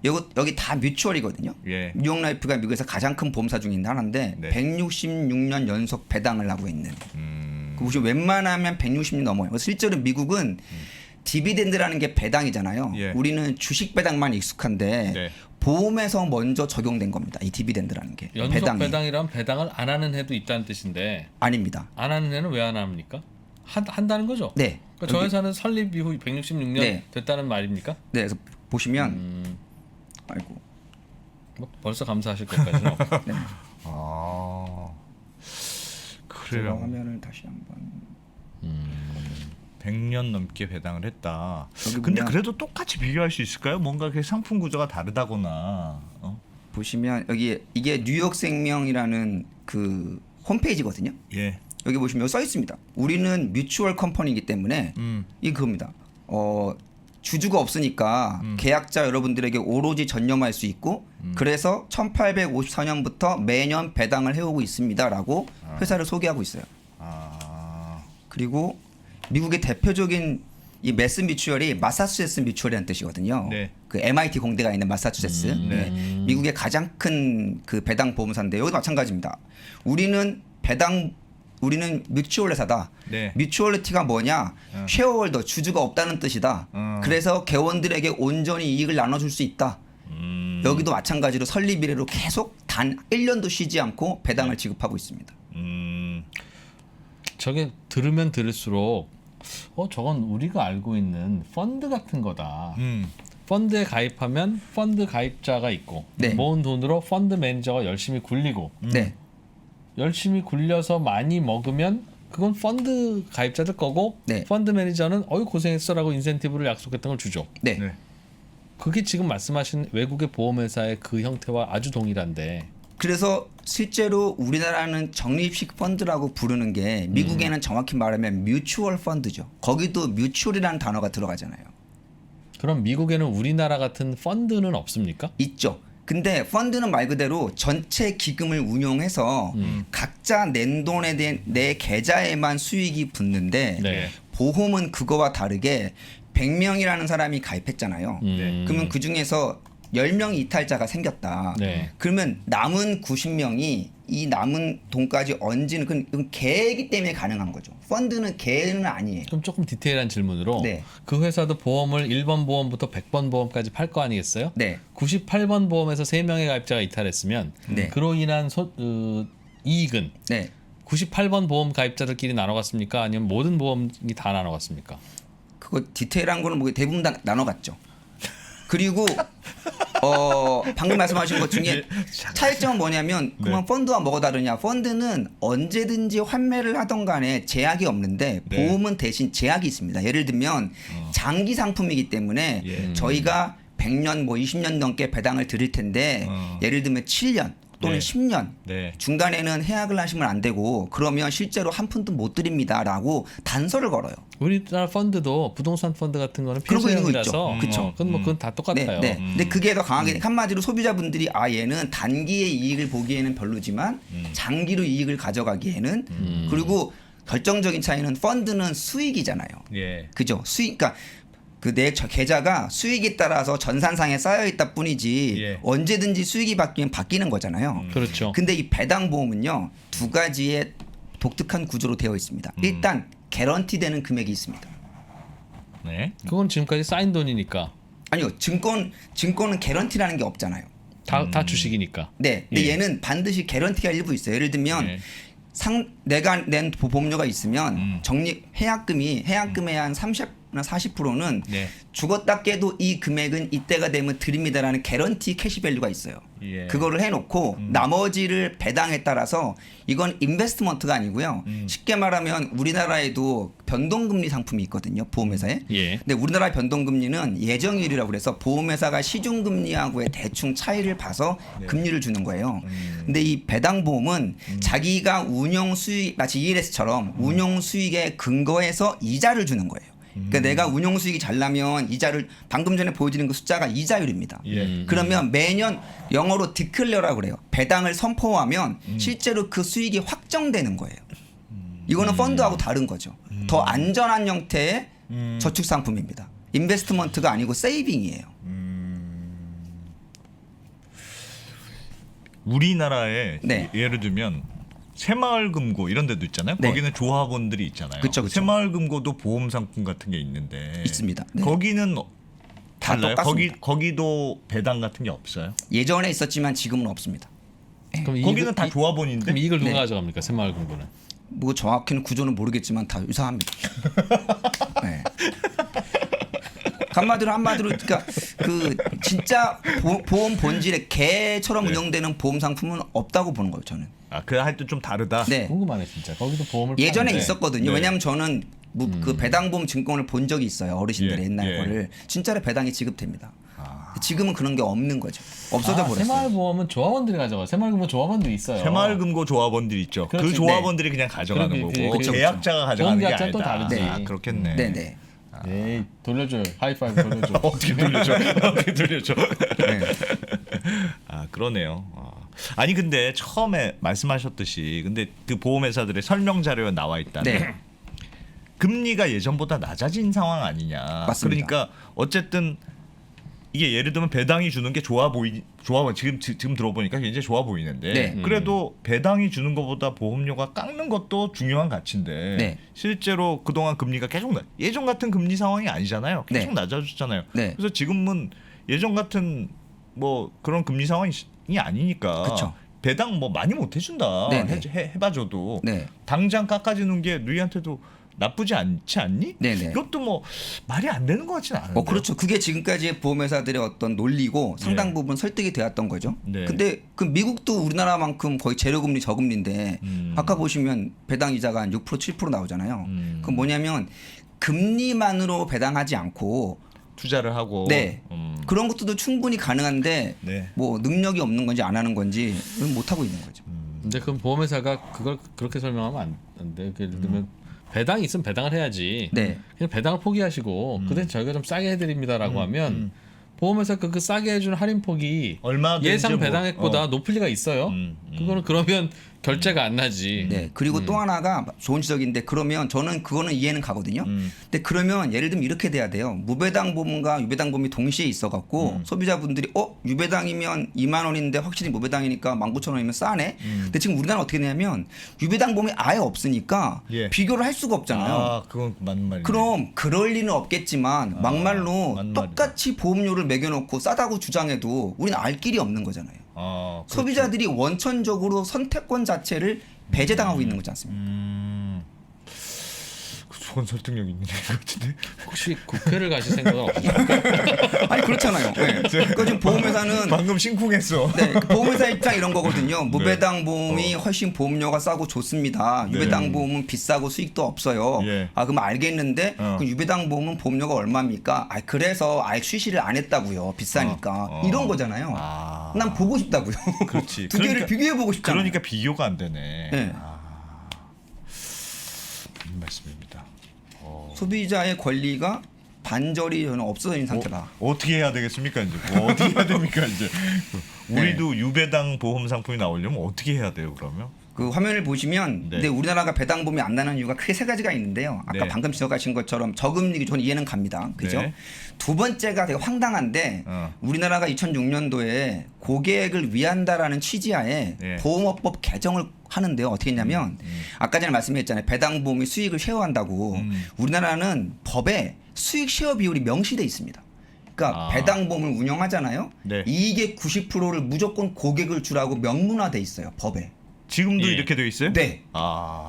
[SPEAKER 3] 여기 다 뮤추얼이거든요.
[SPEAKER 1] 예.
[SPEAKER 3] 뉴욕 라이프가 미국에서 가장 큰 보험사 중에 하나인데
[SPEAKER 1] 네.
[SPEAKER 3] 166년 연속 배당을 하고 있는. 그 보시면 웬만하면 160년 넘어요. 그래서 실제로 미국은 디비덴드라는 게 배당이잖아요.
[SPEAKER 1] 예.
[SPEAKER 3] 우리는 주식 배당만 익숙한데
[SPEAKER 1] 네.
[SPEAKER 3] 보험에서 먼저 적용된 겁니다. 이 디비덴드라는 게.
[SPEAKER 2] 연속
[SPEAKER 3] 배당이.
[SPEAKER 2] 배당이란 배당을 안 하는 해도 있다는 뜻인데
[SPEAKER 3] 아닙니다.
[SPEAKER 2] 안 하는 해는 왜 안 합니까? 한다는 거죠?
[SPEAKER 3] 네.
[SPEAKER 2] 그러니까 저 회사는 설립 이후 166년
[SPEAKER 3] 네.
[SPEAKER 2] 됐다는 말입니까?
[SPEAKER 3] 네, 그래서 보시면 아이고.
[SPEAKER 2] 뭐 벌써 감사하실 것까지는 없고.
[SPEAKER 3] 네.
[SPEAKER 1] 아
[SPEAKER 3] 제가
[SPEAKER 1] 그래요.
[SPEAKER 3] 화면을 다시 한번
[SPEAKER 1] 100년 넘게 배당을 했다.
[SPEAKER 3] 여기
[SPEAKER 1] 근데
[SPEAKER 3] 보면-
[SPEAKER 1] 그래도 똑같이 비교할 수 있을까요? 뭔가 그 상품 구조가 다르다거나.
[SPEAKER 3] 보시면 여기 이게 뉴욕생명이라는 그 홈페이지거든요.
[SPEAKER 1] 예.
[SPEAKER 3] 여기 보시면 여기 써 있습니다. 우리는 뮤추얼 컴퍼니이기 때문에 이 그겁니다. 주주가 없으니까 계약자 여러분들에게 오로지 전념할 수 있고 그래서 1854년부터 매년 배당을 해오고 있습니다라고 회사를 소개하고 있어요.
[SPEAKER 1] 아.
[SPEAKER 3] 그리고 미국의 대표적인 이 매스 뮤추얼이 마사추세츠 뮤추얼이라는 뜻이거든요.
[SPEAKER 1] 네.
[SPEAKER 3] 그 MIT 공대가 있는 마사추세츠. 네. 미국의 가장 큰 그 배당 보험사인데 여기도 마찬가지입니다. 우리는 뮤추얼 회사다.
[SPEAKER 1] 네.
[SPEAKER 3] 뮤추얼리티가 뭐냐? 쉐어홀더 주주가 없다는 뜻이다. 그래서 개원들에게 온전히 이익을 나눠줄 수 있다. 여기도 마찬가지로 설립 이래로 계속 단 1년도 쉬지 않고 배당을 지급하고 있습니다.
[SPEAKER 2] 저게 들으면 들을수록 저건 우리가 알고 있는 펀드 같은 거다. 펀드에 가입하면 펀드 가입자가 있고
[SPEAKER 3] 네.
[SPEAKER 2] 모은 돈으로 펀드 매니저가 열심히 굴리고
[SPEAKER 3] 네.
[SPEAKER 2] 열심히 굴려서 많이 먹으면 그건 펀드 가입자들 거고
[SPEAKER 3] 네.
[SPEAKER 2] 펀드 매니저는 어이 고생했어라고 인센티브를 약속했던 걸 주죠.
[SPEAKER 3] 네.
[SPEAKER 1] 네.
[SPEAKER 2] 그게 지금 말씀하신 외국의 보험회사의 그 형태와 아주 동일한데
[SPEAKER 3] 그래서 실제로 우리나라는 적립식 펀드라고 부르는 게 미국에는 정확히 말하면 뮤추얼 펀드죠. 거기도 뮤추얼이라는 단어가 들어가잖아요.
[SPEAKER 2] 그럼 미국에는 우리나라 같은 펀드는 없습니까?
[SPEAKER 3] 있죠. 근데 펀드는 말 그대로 전체 기금을 운용해서 각자 낸 돈에 대한 내 계좌에만 수익이 붙는데
[SPEAKER 2] 네.
[SPEAKER 3] 보험은 그거와 다르게 100명이라는 사람이 가입했잖아요. 그러면 그 중에서 10명이 이탈자가 생겼다.
[SPEAKER 2] 네.
[SPEAKER 3] 그러면 남은 90명이 이 남은 돈까지 얹는 그건 개이기 때문에 가능한 거죠. 펀드는 개는 아니에요.
[SPEAKER 2] 그럼 조금 디테일한 질문으로
[SPEAKER 3] 네.
[SPEAKER 2] 그 회사도 보험을 1번 보험부터 100번 보험까지 팔 거 아니겠어요?
[SPEAKER 3] 네.
[SPEAKER 2] 98번 보험에서 3명의 가입자가 이탈했으면
[SPEAKER 3] 네.
[SPEAKER 2] 그로 인한 이익은
[SPEAKER 3] 네.
[SPEAKER 2] 98번 보험 가입자들끼리 나눠갔습니까? 아니면 모든 보험이 다 나눠갔습니까?
[SPEAKER 3] 그거 디테일한 거는 뭐 대부분 다 나눠갔죠. 그리고 방금 말씀하신 것 중에 차이점은 뭐냐면 그러면 펀드와 뭐가 다르냐? 펀드는 언제든지 환매를 하던 간에 제약이 없는데
[SPEAKER 1] 네.
[SPEAKER 3] 보험은 대신 제약이 있습니다. 예를 들면 장기 상품이기 때문에
[SPEAKER 1] 예.
[SPEAKER 3] 저희가 100년 뭐 20년 넘게 배당을 드릴 텐데 예를 들면 7년 또는
[SPEAKER 1] 네.
[SPEAKER 3] 10년
[SPEAKER 1] 네.
[SPEAKER 3] 중간에는 해약을 하시면 안 되고 그러면 실제로 한 푼도 못 드립니다라고 단서를 걸어요.
[SPEAKER 2] 우리나라 펀드도 부동산 펀드 같은 거는
[SPEAKER 3] 그런 거 있는 거
[SPEAKER 2] 폐쇄형이라서
[SPEAKER 3] 있죠. 그쵸.
[SPEAKER 2] 그건 다 똑같아요.
[SPEAKER 3] 네. 근데 그게 더 강하게 한마디로 소비자분들이 얘는 단기의 이익을 보기에는 별로지만 장기로 이익을 가져가기에는 그리고 결정적인 차이는 펀드는 수익이잖아요.
[SPEAKER 1] 예.
[SPEAKER 3] 그죠? 수익 그러니까 그 내 계좌가 수익에 따라서 전산상에 쌓여 있다 뿐이지
[SPEAKER 1] 예.
[SPEAKER 3] 언제든지 수익이 바뀌면 바뀌는 거잖아요.
[SPEAKER 2] 그렇죠.
[SPEAKER 3] 근데 이 배당 보험은요. 두 가지의 독특한 구조로 되어 있습니다. 일단 개런티 되는 금액이 있습니다.
[SPEAKER 1] 네.
[SPEAKER 2] 그건 지금까지 쌓인 돈이니까
[SPEAKER 3] 아니요. 증권은 개런티라는 게 없잖아요.
[SPEAKER 2] 다 주식이니까.
[SPEAKER 3] 네. 근데
[SPEAKER 2] 예.
[SPEAKER 3] 얘는 반드시 개런티가 일부 있어요. 예를 들면
[SPEAKER 1] 예.
[SPEAKER 3] 내가 낸 보험료가 있으면 해약금의 한 30나 40%는
[SPEAKER 1] 네.
[SPEAKER 3] 죽었다 깨도 이 금액은 이때가 되면 드립니다라는 개런티 캐시밸류가 있어요.
[SPEAKER 1] 예.
[SPEAKER 3] 그거를 해놓고 나머지를 배당에 따라서 이건 인베스트먼트가 아니고요. 쉽게 말하면 우리나라에도 변동금리 상품이 있거든요. 보험회사에.
[SPEAKER 2] 예.
[SPEAKER 3] 근데 우리나라 변동금리는 예정일이라고 그래서 보험회사가 시중금리하고의 대충 차이를 봐서 금리를 주는 거예요. 근데 이 배당보험은 자기가 운용 수익 마치 ELS처럼 운용 수익에 근거해서 이자를 주는 거예요. 그러니까 내가 운용 수익이 잘 나면 이자를 방금 전에 보여드린 그 숫자가 이자율입니다.
[SPEAKER 1] 예.
[SPEAKER 3] 그러면 매년 영어로 디클레어라고 그래요. 배당을 선포하면 실제로 그 수익이 확정되는 거예요. 이거는 펀드하고 다른 거죠. 더 안전한 형태의 저축 상품입니다. 인베스트먼트가 아니고 세이빙이에요.
[SPEAKER 1] 우리나라에
[SPEAKER 3] 네.
[SPEAKER 1] 예를 들면 새마을금고 이런 데도 있잖아요.
[SPEAKER 3] 네.
[SPEAKER 1] 거기는 조합원들이 있잖아요.
[SPEAKER 3] 그쵸.
[SPEAKER 1] 새마을금고도 보험 상품 같은 게 있는데
[SPEAKER 3] 있습니다. 네.
[SPEAKER 1] 거기는
[SPEAKER 3] 다
[SPEAKER 1] 달라요?
[SPEAKER 3] 똑같습니다.
[SPEAKER 1] 거기도 배당 같은 게 없어요?
[SPEAKER 3] 예전에 있었지만 지금은 없습니다.
[SPEAKER 2] 그럼
[SPEAKER 1] 거기는 다 조합원인데
[SPEAKER 2] 그럼 이익을 누가
[SPEAKER 3] 네.
[SPEAKER 2] 가져갑니까? 새마을금고는.
[SPEAKER 3] 뭐 정확히는 구조는 모르겠지만 다 유사합니다. 네. 한마디로 그러니까 그 진짜 보험 본질의 개처럼 운영되는 보험 상품은 없다고 보는 거예요, 저는.
[SPEAKER 1] 그 하여튼 좀 다르다.
[SPEAKER 3] 네.
[SPEAKER 2] 궁금하네 진짜. 거기도 보험을
[SPEAKER 3] 예전에
[SPEAKER 2] 파는데.
[SPEAKER 3] 있었거든요.
[SPEAKER 1] 네.
[SPEAKER 3] 왜냐하면 저는 그 배당보험 증권을 본 적이 있어요. 어르신들의
[SPEAKER 1] 예,
[SPEAKER 3] 옛날
[SPEAKER 1] 예.
[SPEAKER 3] 거를 진짜로 배당이 지급됩니다. 지금은 그런 게 없는 거죠. 없어져 버렸어요.
[SPEAKER 2] 새마을보험은 조합원들이 가져가. 새마을금고 조합원도 있어요.
[SPEAKER 1] 새마을금고 조합원들이 있죠. 그
[SPEAKER 2] 그렇지.
[SPEAKER 1] 조합원들이 그냥 가져가는
[SPEAKER 2] 그렇게,
[SPEAKER 1] 거고
[SPEAKER 2] 그쵸,
[SPEAKER 1] 계약자가 가져가는 게
[SPEAKER 2] 보험계약자는 또
[SPEAKER 1] 아니다.
[SPEAKER 2] 다르지.
[SPEAKER 1] 그렇겠네.
[SPEAKER 3] 네네.
[SPEAKER 2] 에이 돌려줘요. 하이파이브 돌려줘.
[SPEAKER 1] 어떻게 돌려줘? 어떻게 돌려줘?
[SPEAKER 3] 네.
[SPEAKER 1] 그러네요. 아니 근데 처음에 말씀하셨듯이 근데 그 보험회사들의 설명 자료에 나와 있다는
[SPEAKER 3] 네.
[SPEAKER 1] 금리가 예전보다 낮아진 상황 아니냐.
[SPEAKER 3] 맞습니다.
[SPEAKER 1] 그러니까 어쨌든 이게 예를 들면 배당이 주는 게 좋아 지금 들어보니까 굉장히 좋아 보이는데
[SPEAKER 3] 네.
[SPEAKER 1] 그래도 배당이 주는 것보다 보험료가 깎는 것도 중요한 가치인데
[SPEAKER 3] 네.
[SPEAKER 1] 실제로 그동안 금리가 계속 예전 같은 금리 상황이 아니잖아요. 계속
[SPEAKER 3] 네.
[SPEAKER 1] 낮아졌잖아요.
[SPEAKER 3] 네.
[SPEAKER 1] 그래서 지금은 예전 같은 뭐 그런 금리 상황이 아니니까
[SPEAKER 3] 그쵸.
[SPEAKER 1] 배당 뭐 많이 못 해준다.
[SPEAKER 3] 네, 네.
[SPEAKER 1] 해봐줘도
[SPEAKER 3] 네.
[SPEAKER 1] 당장 깎아주는 게 누이한테도 나쁘지 않지 않니?
[SPEAKER 3] 네, 네.
[SPEAKER 1] 이것도 뭐 말이 안 되는 것 같지는 않은데.
[SPEAKER 3] 그렇죠. 그게 지금까지 보험회사들의 어떤 논리고 상당 부분 설득이 되었던 거죠.
[SPEAKER 1] 네.
[SPEAKER 3] 근데 그 미국도 우리나라만큼 거의 제로금리 저금리인데 아까 보시면 배당 이자가 한 6% 7% 나오잖아요. 그건 뭐냐면 금리만으로 배당하지 않고
[SPEAKER 1] 투자를 하고.
[SPEAKER 3] 네. 그런 것들도 충분히 가능한데
[SPEAKER 1] 네.
[SPEAKER 3] 뭐 능력이 없는 건지 안 하는 건지 못 하고 있는 거죠.
[SPEAKER 2] 근데 그럼 보험회사가 그걸 그렇게 설명하면 안 돼. 예를 들면 배당이 있으면 배당을 해야지.
[SPEAKER 3] 네.
[SPEAKER 2] 그냥 배당을 포기하시고 그 대신 저희가 좀 싸게 해드립니다라고 하면 보험회사 그 싸게 해주는 할인폭이
[SPEAKER 1] 얼마든지
[SPEAKER 2] 예상
[SPEAKER 1] 뭐,
[SPEAKER 2] 배당액보다 높을 리가 있어요. 그거는 그러면 결제가 안 나지.
[SPEAKER 3] 네. 그리고 또 하나가 좋은 지적인데 그러면 저는 그거는 이해는 가거든요. 근데 그러면 예를 들면 이렇게 돼야 돼요. 무배당 보험과 유배당 보험이 동시에 있어 갖고 소비자분들이 유배당이면 2만 원인데 확실히 무배당이니까 19,000원이면 싸네. 근데 지금 우리나라는 어떻게 되냐면 유배당 보험이 아예 없으니까
[SPEAKER 1] 예.
[SPEAKER 3] 비교를 할 수가 없잖아요.
[SPEAKER 1] 그건 맞는 말이네.
[SPEAKER 3] 그럼 그럴 리는 없겠지만 막말로
[SPEAKER 1] 맞는
[SPEAKER 3] 똑같이 보험료를 매겨놓고 싸다고 주장해도 우리는 알 길이 없는 거잖아요.
[SPEAKER 1] 그렇죠.
[SPEAKER 3] 소비자들이 원천적으로 선택권 자체를 배제당하고 있는 거지 않습니까?
[SPEAKER 1] 좋은 설득력 있는 것 같은데.
[SPEAKER 2] 혹시 국회를 가실 생각은 없으세요?
[SPEAKER 3] 아니 그렇잖아요. 네. 그러니까 지금 보험회사는
[SPEAKER 1] 방금 심쿵했어.
[SPEAKER 3] 네, 그 보험회사 입장 이런 거거든요. 무배당 보험이 훨씬 보험료가 싸고 좋습니다. 유배당 보험은 비싸고 수익도 없어요.
[SPEAKER 1] 예.
[SPEAKER 3] 그럼 알겠는데 그 유배당 보험은 보험료가 얼마입니까? 그래서 아예 출시를 안 했다고요. 비싸니까 이런 거잖아요. 난 보고 싶다고요.
[SPEAKER 1] 그렇지.
[SPEAKER 3] 두 개를 비교해 보고 싶잖아요.
[SPEAKER 1] 그러니까 비교가 안 되네.
[SPEAKER 3] 네.
[SPEAKER 1] 무슨 말씀입니다.
[SPEAKER 3] 소비자의 권리가 반절이 저는 없어져 있는 상태다.
[SPEAKER 1] 어떻게 해야 되겠습니까 이제? 뭐 어떻게 해야 됩니까 이제? 우리도 유배당 보험 상품이 나오려면 어떻게 해야 돼요 그러면?
[SPEAKER 3] 그 화면을 보시면
[SPEAKER 1] 네.
[SPEAKER 3] 근데 우리나라가 배당보험이 안 나는 이유가 크게 세 가지가 있는데요. 아까
[SPEAKER 1] 네.
[SPEAKER 3] 방금 지적하신 것처럼 저금리 저는 이해는 갑니다. 그죠?
[SPEAKER 1] 네.
[SPEAKER 3] 두 번째가 되게 황당한데 우리나라가 2006년도에 고객을 위한다라는 취지하에
[SPEAKER 1] 네.
[SPEAKER 3] 보험업법 개정을 하는데요. 어떻게 했냐면 아까 전에 말씀했잖아요. 배당보험이 수익을 쉐어한다고. 우리나라는 법에 수익 쉐어 비율이 명시돼 있습니다. 그러니까 배당보험을 운영하잖아요.
[SPEAKER 1] 네.
[SPEAKER 3] 이익의 90%를 무조건 고객을 주라고 명문화돼 있어요. 법에.
[SPEAKER 1] 지금도
[SPEAKER 2] 예.
[SPEAKER 1] 이렇게 돼 있어요?
[SPEAKER 3] 네.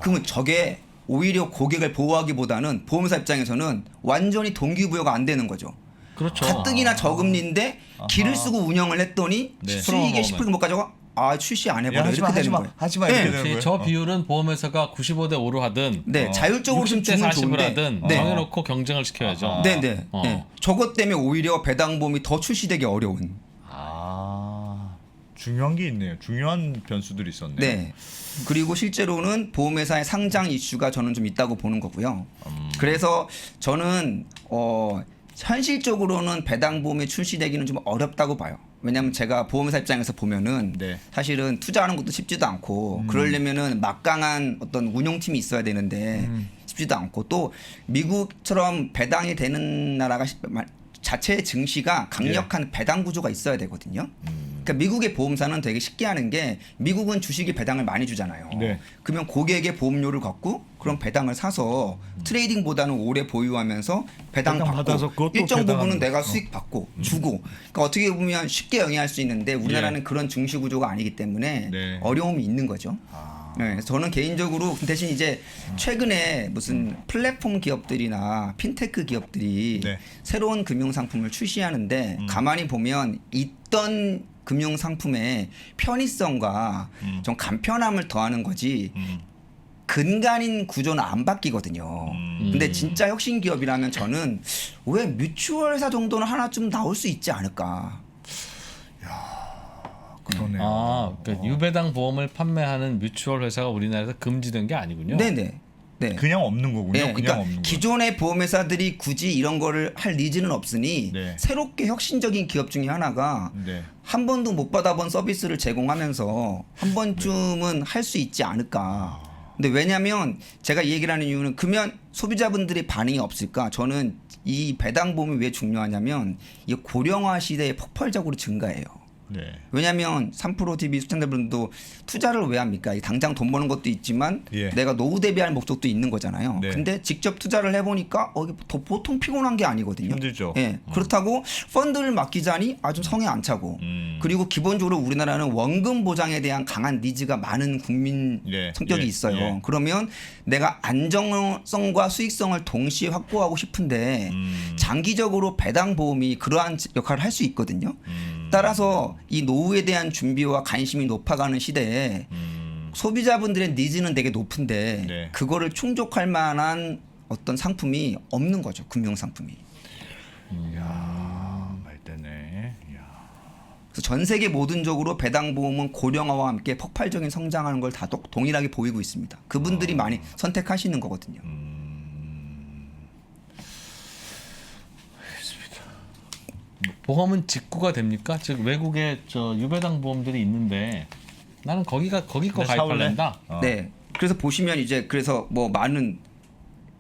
[SPEAKER 3] 그러면 저게 오히려 고객을 보호하기보다는 보험사 입장에서는 완전히 동기부여가 안 되는 거죠.
[SPEAKER 2] 그렇죠.
[SPEAKER 3] 가뜩이나 저금리인데 길을 쓰고 운영을 했더니
[SPEAKER 1] 네.
[SPEAKER 3] 수익의
[SPEAKER 2] 10%
[SPEAKER 3] 10%못 가져가 출시 안 해버려.
[SPEAKER 1] 야,
[SPEAKER 3] 이렇게 되는 거예요.
[SPEAKER 1] 하지마
[SPEAKER 3] 네.
[SPEAKER 1] 이렇게 되는 거예요.
[SPEAKER 2] 저 비율은 보험회사가 95대 5로 하든
[SPEAKER 3] 네, 자율적으로 좀
[SPEAKER 2] 60대
[SPEAKER 3] 주면
[SPEAKER 2] 40을
[SPEAKER 3] 좋은데.
[SPEAKER 2] 하든
[SPEAKER 3] 네.
[SPEAKER 2] 정해놓고 경쟁을 시켜야죠.
[SPEAKER 3] 네. 저것 때문에 오히려 배당보험이 더 출시되기 어려운.
[SPEAKER 1] 중요한 게 있네요. 중요한 변수들이 있었네요.
[SPEAKER 3] 네. 그리고 실제로는 보험회사의 상장 이슈가 저는 좀 있다고 보는 거고요. 그래서 저는 현실적으로는 배당보험이 출시되기는 좀 어렵다고 봐요. 왜냐하면 제가 보험회사 입장에서 보면은
[SPEAKER 1] 네.
[SPEAKER 3] 사실은 투자하는 것도 쉽지도 않고 그러려면은 막강한 어떤 운용팀이 있어야 되는데 쉽지도 않고 또 미국처럼 배당이 되는 나라가 자체의 증시가 강력한 배당 구조가 있어야 되거든요. 그러니까 미국의 보험사는 되게 쉽게 하는 게 미국은 주식이 배당을 많이 주잖아요.
[SPEAKER 1] 네.
[SPEAKER 3] 그러면 고객의 보험료를 걷고 그런 배당을 사서 트레이딩보다는 오래 보유하면서 배당
[SPEAKER 1] 배당 받아서
[SPEAKER 3] 받고
[SPEAKER 1] 그것도
[SPEAKER 3] 일정 부분은
[SPEAKER 1] 배당하는
[SPEAKER 3] 내가 수익 받고 주고 그러니까 어떻게 보면 쉽게 영위할 수 있는데 우리나라는 그런 증시 구조가 아니기 때문에
[SPEAKER 1] 네.
[SPEAKER 3] 어려움이 있는 거죠. 네, 그래서 저는 개인적으로 대신 이제 최근에 무슨 플랫폼 기업들이나 핀테크 기업들이
[SPEAKER 1] 네.
[SPEAKER 3] 새로운 금융 상품을 출시하는데 가만히 보면 있던 금융 상품의 편의성과 좀 간편함을 더하는 거지 근간인 구조는 안 바뀌거든요. 근데 진짜 혁신 기업이라면 저는 왜 뮤추얼 회사 정도는 하나쯤 나올 수 있지 않을까.
[SPEAKER 1] 그러네요.
[SPEAKER 2] 그러니까 유배당 보험을 판매하는 뮤추얼 회사가 우리나라에서 금지된 게 아니군요.
[SPEAKER 3] 네네. 네.
[SPEAKER 1] 그냥 없는 거군요.
[SPEAKER 3] 네,
[SPEAKER 1] 그냥
[SPEAKER 3] 그러니까
[SPEAKER 1] 없는 거.
[SPEAKER 3] 기존의 보험회사들이 굳이 이런 거를 할 니즈는 없으니
[SPEAKER 1] 네.
[SPEAKER 3] 새롭게 혁신적인 기업 중에 하나가
[SPEAKER 1] 네.
[SPEAKER 3] 한 번도 못 받아본 서비스를 제공하면서 한 번쯤은 할 수 있지 않을까. 근데 왜냐하면 제가 이 얘기를 하는 이유는 그러면 소비자분들의 반응이 없을까? 저는 이 배당 보험이 왜 중요하냐면 이 고령화 시대에 폭발적으로 증가해요.
[SPEAKER 1] 네.
[SPEAKER 3] 왜냐하면 3프로TV 시청자분들도 투자를 왜 합니까? 당장 돈 버는 것도 있지만
[SPEAKER 1] 예.
[SPEAKER 3] 내가 노후 대비할 목적도 있는 거잖아요.
[SPEAKER 1] 네.
[SPEAKER 3] 근데 직접 투자를 해보니까 이게 보통 피곤한 게 아니거든요.
[SPEAKER 1] 힘들죠.
[SPEAKER 3] 예. 그렇다고 펀드를 맡기자니 아주 성에 안 차고 그리고 기본적으로 우리나라는 원금 보장에 대한 강한 니즈가 많은 국민
[SPEAKER 1] 예.
[SPEAKER 3] 성격이
[SPEAKER 1] 예.
[SPEAKER 3] 있어요.
[SPEAKER 1] 예.
[SPEAKER 3] 그러면 내가 안정성과 수익성을 동시에 확보하고 싶은데 장기적으로 배당 보험이 그러한 역할을 할 수 있거든요. 따라서 이 노후에 대한 준비와 관심이 높아가는 시대에 소비자분들의 니즈는 되게 높은데
[SPEAKER 1] 네.
[SPEAKER 3] 그거를 충족할 만한 어떤 상품이 없는 거죠. 금융 상품이.
[SPEAKER 1] 말대네.
[SPEAKER 3] 그래서 전 세계 모든적으로 배당 보험은 고령화와 함께 폭발적인 성장하는 걸 다 동일하게 보이고 있습니다. 그분들이 많이 선택하시는 거거든요.
[SPEAKER 2] 보험은 직구가 됩니까? 즉 외국에 유배당 보험들이 있는데 나는 거기 거
[SPEAKER 1] 근데
[SPEAKER 2] 가입할란다.
[SPEAKER 3] 네. 그래서 보시면 이제 그래서 뭐 많은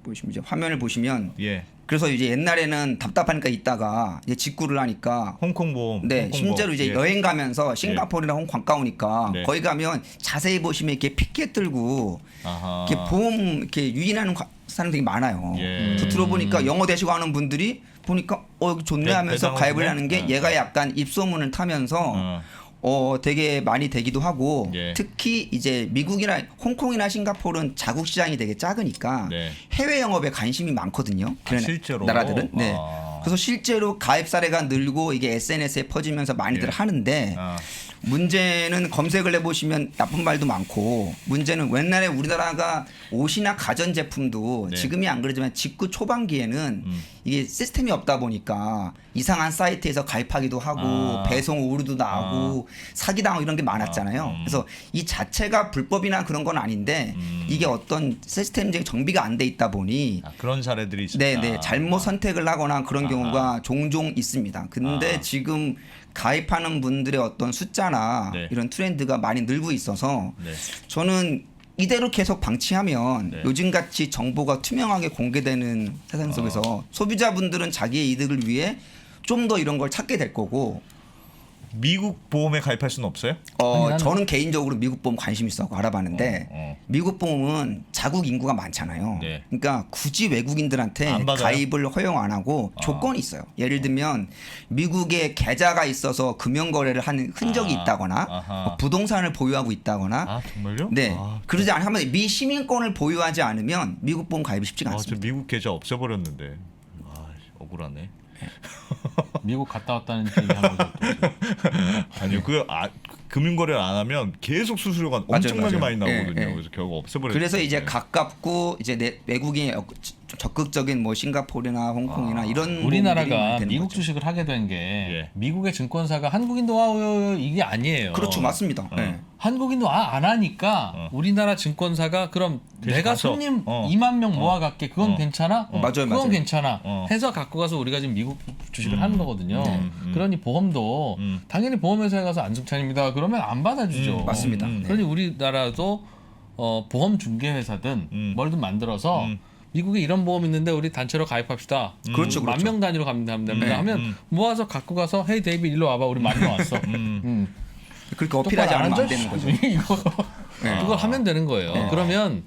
[SPEAKER 3] 보시면 이제 화면을 보시면
[SPEAKER 1] 예.
[SPEAKER 3] 그래서 이제 옛날에는 답답하니까 있다가 이제 직구를 하니까
[SPEAKER 1] 홍콩 보험.
[SPEAKER 3] 네,
[SPEAKER 1] 홍콩
[SPEAKER 3] 실제로
[SPEAKER 1] 보험.
[SPEAKER 3] 이제
[SPEAKER 1] 예.
[SPEAKER 3] 여행 가면서 싱가포르나 홍콩 가까우니까
[SPEAKER 1] 네.
[SPEAKER 3] 거기 가면 자세히 보시면 이렇게 피켓 들고
[SPEAKER 1] 아하.
[SPEAKER 3] 이렇게 보험 이렇게 유인하는 사람들이 많아요.
[SPEAKER 1] 예.
[SPEAKER 3] 그래서 들어보니까 영어 대시고 하는 분들이 보니까 여기 좋네 하면서
[SPEAKER 1] 배당을
[SPEAKER 3] 가입을
[SPEAKER 1] 주네?
[SPEAKER 3] 하는 게 얘가 약간 입소문을 타면서 되게 많이 되기도 하고
[SPEAKER 1] 예.
[SPEAKER 3] 특히 이제 미국이나 홍콩이나 싱가포르는 자국 시장이 되게 작으니까
[SPEAKER 1] 네.
[SPEAKER 3] 해외 영업에 관심이 많거든요. 그런
[SPEAKER 1] 실제로?
[SPEAKER 3] 나라들은. 네.
[SPEAKER 1] 아.
[SPEAKER 3] 그래서 실제로 가입 사례가 늘고 이게 SNS에 퍼지면서 많이들
[SPEAKER 1] 예.
[SPEAKER 3] 하는데
[SPEAKER 1] 아.
[SPEAKER 3] 문제는 검색을 해보시면 나쁜 말도 많고 문제는 옛날에 우리나라가 옷이나 가전제품도
[SPEAKER 1] 네.
[SPEAKER 3] 지금이 안 그러지만 직구 초반기에는 이게 시스템이 없다 보니까 이상한 사이트에서 가입하기도 하고
[SPEAKER 1] 아.
[SPEAKER 3] 배송 오류도 나오고 사기당하고 이런 게 많았잖아요. 그래서 이 자체가 불법이나 그런 건 아닌데 이게 어떤 시스템적인 정비가 안 돼 있다 보니
[SPEAKER 1] 그런 사례들이 있었다.
[SPEAKER 3] 네네 잘못 선택을 하거나 그런 경우가 종종 있습니다. 근데
[SPEAKER 1] 아하.
[SPEAKER 3] 지금 가입하는 분들의 어떤 숫자나
[SPEAKER 1] 네.
[SPEAKER 3] 이런 트렌드가 많이 늘고 있어서
[SPEAKER 1] 네.
[SPEAKER 3] 저는 이대로 계속 방치하면
[SPEAKER 1] 네.
[SPEAKER 3] 요즘같이 정보가 투명하게 공개되는 세상 속에서 소비자분들은 자기의 이득을 위해 좀 더 이런 걸 찾게 될 거고
[SPEAKER 1] 미국 보험에 가입할 수는 없어요?
[SPEAKER 2] 아니, 나는-
[SPEAKER 3] 저는 개인적으로 미국 보험 관심 있어서 알아봤는데 미국 보험은 자국 인구가 많잖아요.
[SPEAKER 1] 네.
[SPEAKER 3] 그러니까 굳이 외국인들한테
[SPEAKER 1] 안 받아요?
[SPEAKER 3] 가입을 허용 안 하고 조건이 있어요. 예를 들면 미국에 계좌가 있어서 금융 거래를 하는 흔적이 있다거나
[SPEAKER 1] 아하.
[SPEAKER 3] 뭐 부동산을 보유하고 있다거나
[SPEAKER 1] 아 정말요?
[SPEAKER 3] 네.
[SPEAKER 1] 아,
[SPEAKER 3] 그러지 않으면 미 시민권을 보유하지 않으면 미국 보험 가입이 쉽지가
[SPEAKER 1] 저
[SPEAKER 3] 않습니다.
[SPEAKER 1] 미국 계좌 없애버렸는데. 억울하네.
[SPEAKER 2] 미국 갔다 왔다는 얘기 한번
[SPEAKER 1] 아니요, 금융거래를 안 하면 계속 수수료가 엄청나게
[SPEAKER 3] 맞아요.
[SPEAKER 1] 많이 나오거든요.
[SPEAKER 3] 예, 예.
[SPEAKER 1] 그래서 결국 없애버렸어요.
[SPEAKER 3] 그래서 이제 가깝고 이제 외국인 적극적인 뭐 싱가포르나 홍콩이나 이런 보험들이
[SPEAKER 2] 우리나라가
[SPEAKER 3] 많이 되는
[SPEAKER 2] 미국
[SPEAKER 3] 거죠.
[SPEAKER 2] 주식을 하게 된 게
[SPEAKER 1] 예.
[SPEAKER 2] 미국의 증권사가 한국인도 와요 이게 아니에요.
[SPEAKER 3] 그렇죠, 맞습니다. 네.
[SPEAKER 2] 한국인도 안 하니까 우리나라 증권사가 그럼
[SPEAKER 1] 그래서
[SPEAKER 2] 내가
[SPEAKER 1] 가서,
[SPEAKER 2] 손님
[SPEAKER 1] 어.
[SPEAKER 2] 2만 명 모아갈게 그건
[SPEAKER 1] 어.
[SPEAKER 2] 괜찮아?
[SPEAKER 3] 맞아요,
[SPEAKER 2] 그건
[SPEAKER 3] 맞아요.
[SPEAKER 2] 괜찮아
[SPEAKER 1] 어.
[SPEAKER 2] 해서 갖고 가서 우리가 지금 미국 주식을 하는 거거든요.
[SPEAKER 3] 네.
[SPEAKER 2] 그러니 보험도 당연히 보험회사에 가서 안승찬입니다 그러면 안 받아주죠.
[SPEAKER 3] 맞습니다.
[SPEAKER 2] 그러니 우리나라도 보험 중개회사든 뭐든 만들어서 미국에 이런 보험 있는데 우리 단체로 가입합시다.
[SPEAKER 3] 그렇죠,
[SPEAKER 2] 만 명 단위로 가면 됩니다.
[SPEAKER 3] 네.
[SPEAKER 2] 하면 모아서 갖고 가서 헤이 데이비 일로 와봐. 우리 많이 왔어.
[SPEAKER 3] 그렇게 어필하지
[SPEAKER 2] 똑바로
[SPEAKER 3] 않으면 안
[SPEAKER 2] 앉아
[SPEAKER 3] 되는 거죠.
[SPEAKER 2] 이거 그걸 하면 되는 거예요. 그러면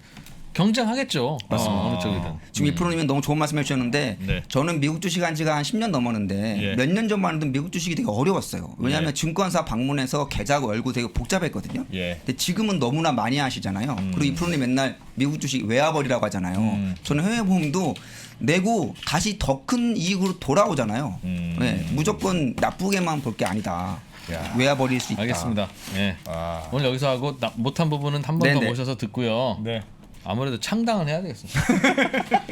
[SPEAKER 2] 경쟁하겠죠. 어느 쪽이든.
[SPEAKER 3] 지금 이 프로님은 너무 좋은 말씀 해주셨는데
[SPEAKER 1] 네.
[SPEAKER 3] 저는 미국 주식한 지가 한 10년 넘었는데
[SPEAKER 1] 예.
[SPEAKER 3] 몇 년 전만 해도 미국 주식이 되게 어려웠어요. 왜냐하면
[SPEAKER 1] 예.
[SPEAKER 3] 증권사 방문해서 계좌 열고 되게 복잡했거든요.
[SPEAKER 1] 예.
[SPEAKER 3] 근데 지금은 너무나 많이 하시잖아요. 그리고 이 프로님 맨날 미국 주식 외화벌이라고 하잖아요. 저는 해외 보험도 내고 다시 더 큰 이익으로 돌아오잖아요. 네, 무조건 나쁘게만 볼 게 아니다.
[SPEAKER 1] 야.
[SPEAKER 3] 외화벌일 수 있다.
[SPEAKER 2] 알겠습니다. 예.
[SPEAKER 1] 아.
[SPEAKER 2] 오늘 여기서 하고 못한 부분은 한 번 더
[SPEAKER 3] 네네.
[SPEAKER 2] 모셔서 듣고요.
[SPEAKER 1] 네.
[SPEAKER 2] 아무래도 창당은 해야 되겠어.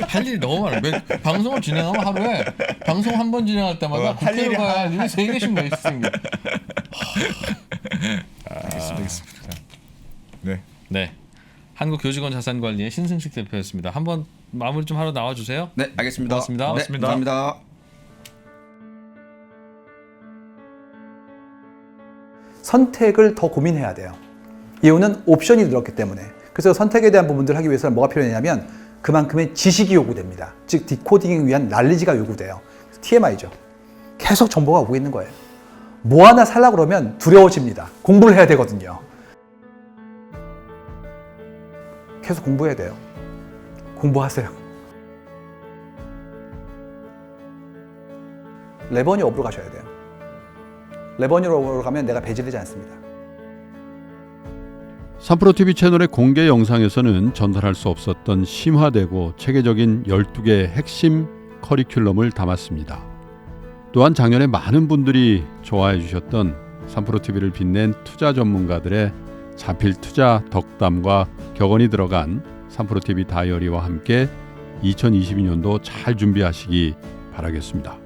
[SPEAKER 2] 할 일이 너무 많아요. 방송을 진행하면 하루에 방송 한 번 진행할 때마다
[SPEAKER 1] 할
[SPEAKER 2] 국회로
[SPEAKER 1] 일이
[SPEAKER 2] 가야 할 일이 3개씩 몇 있습니다.
[SPEAKER 1] 알겠습니다. 네.
[SPEAKER 2] 네. 한국교직원자산관리의 신승식 대표였습니다. 한번 마무리 좀 하러 나와주세요.
[SPEAKER 3] 네, 알겠습니다.
[SPEAKER 2] 고맙습니다.
[SPEAKER 3] 네,
[SPEAKER 1] 고맙습니다.
[SPEAKER 3] 감사합니다.
[SPEAKER 4] 선택을 더 고민해야 돼요. 이유는 옵션이 늘었기 때문에. 그래서 선택에 대한 부분들을 하기 위해서는 뭐가 필요하냐면 그만큼의 지식이 요구됩니다. 즉 디코딩을 위한 난리지가 요구돼요. TMI죠. 계속 정보가 오고 있는 거예요. 뭐 하나 살려고 그러면 두려워집니다. 공부를 해야 되거든요. 계속 공부해야 돼요. 공부하세요. 레버니업으로 가셔야 돼요. 레버니업으로 가면 내가 배제되지 않습니다.
[SPEAKER 5] 3프로TV 채널의 공개 영상에서는 전달할 수 없었던 심화되고 체계적인 12개의 핵심 커리큘럼을 담았습니다. 또한 작년에 많은 분들이 좋아해 주셨던 3프로TV를 빛낸 투자 전문가들의 자필 투자 덕담과 격언이 들어간 3프로TV 다이어리와 함께 2022년도 잘 준비하시기 바라겠습니다.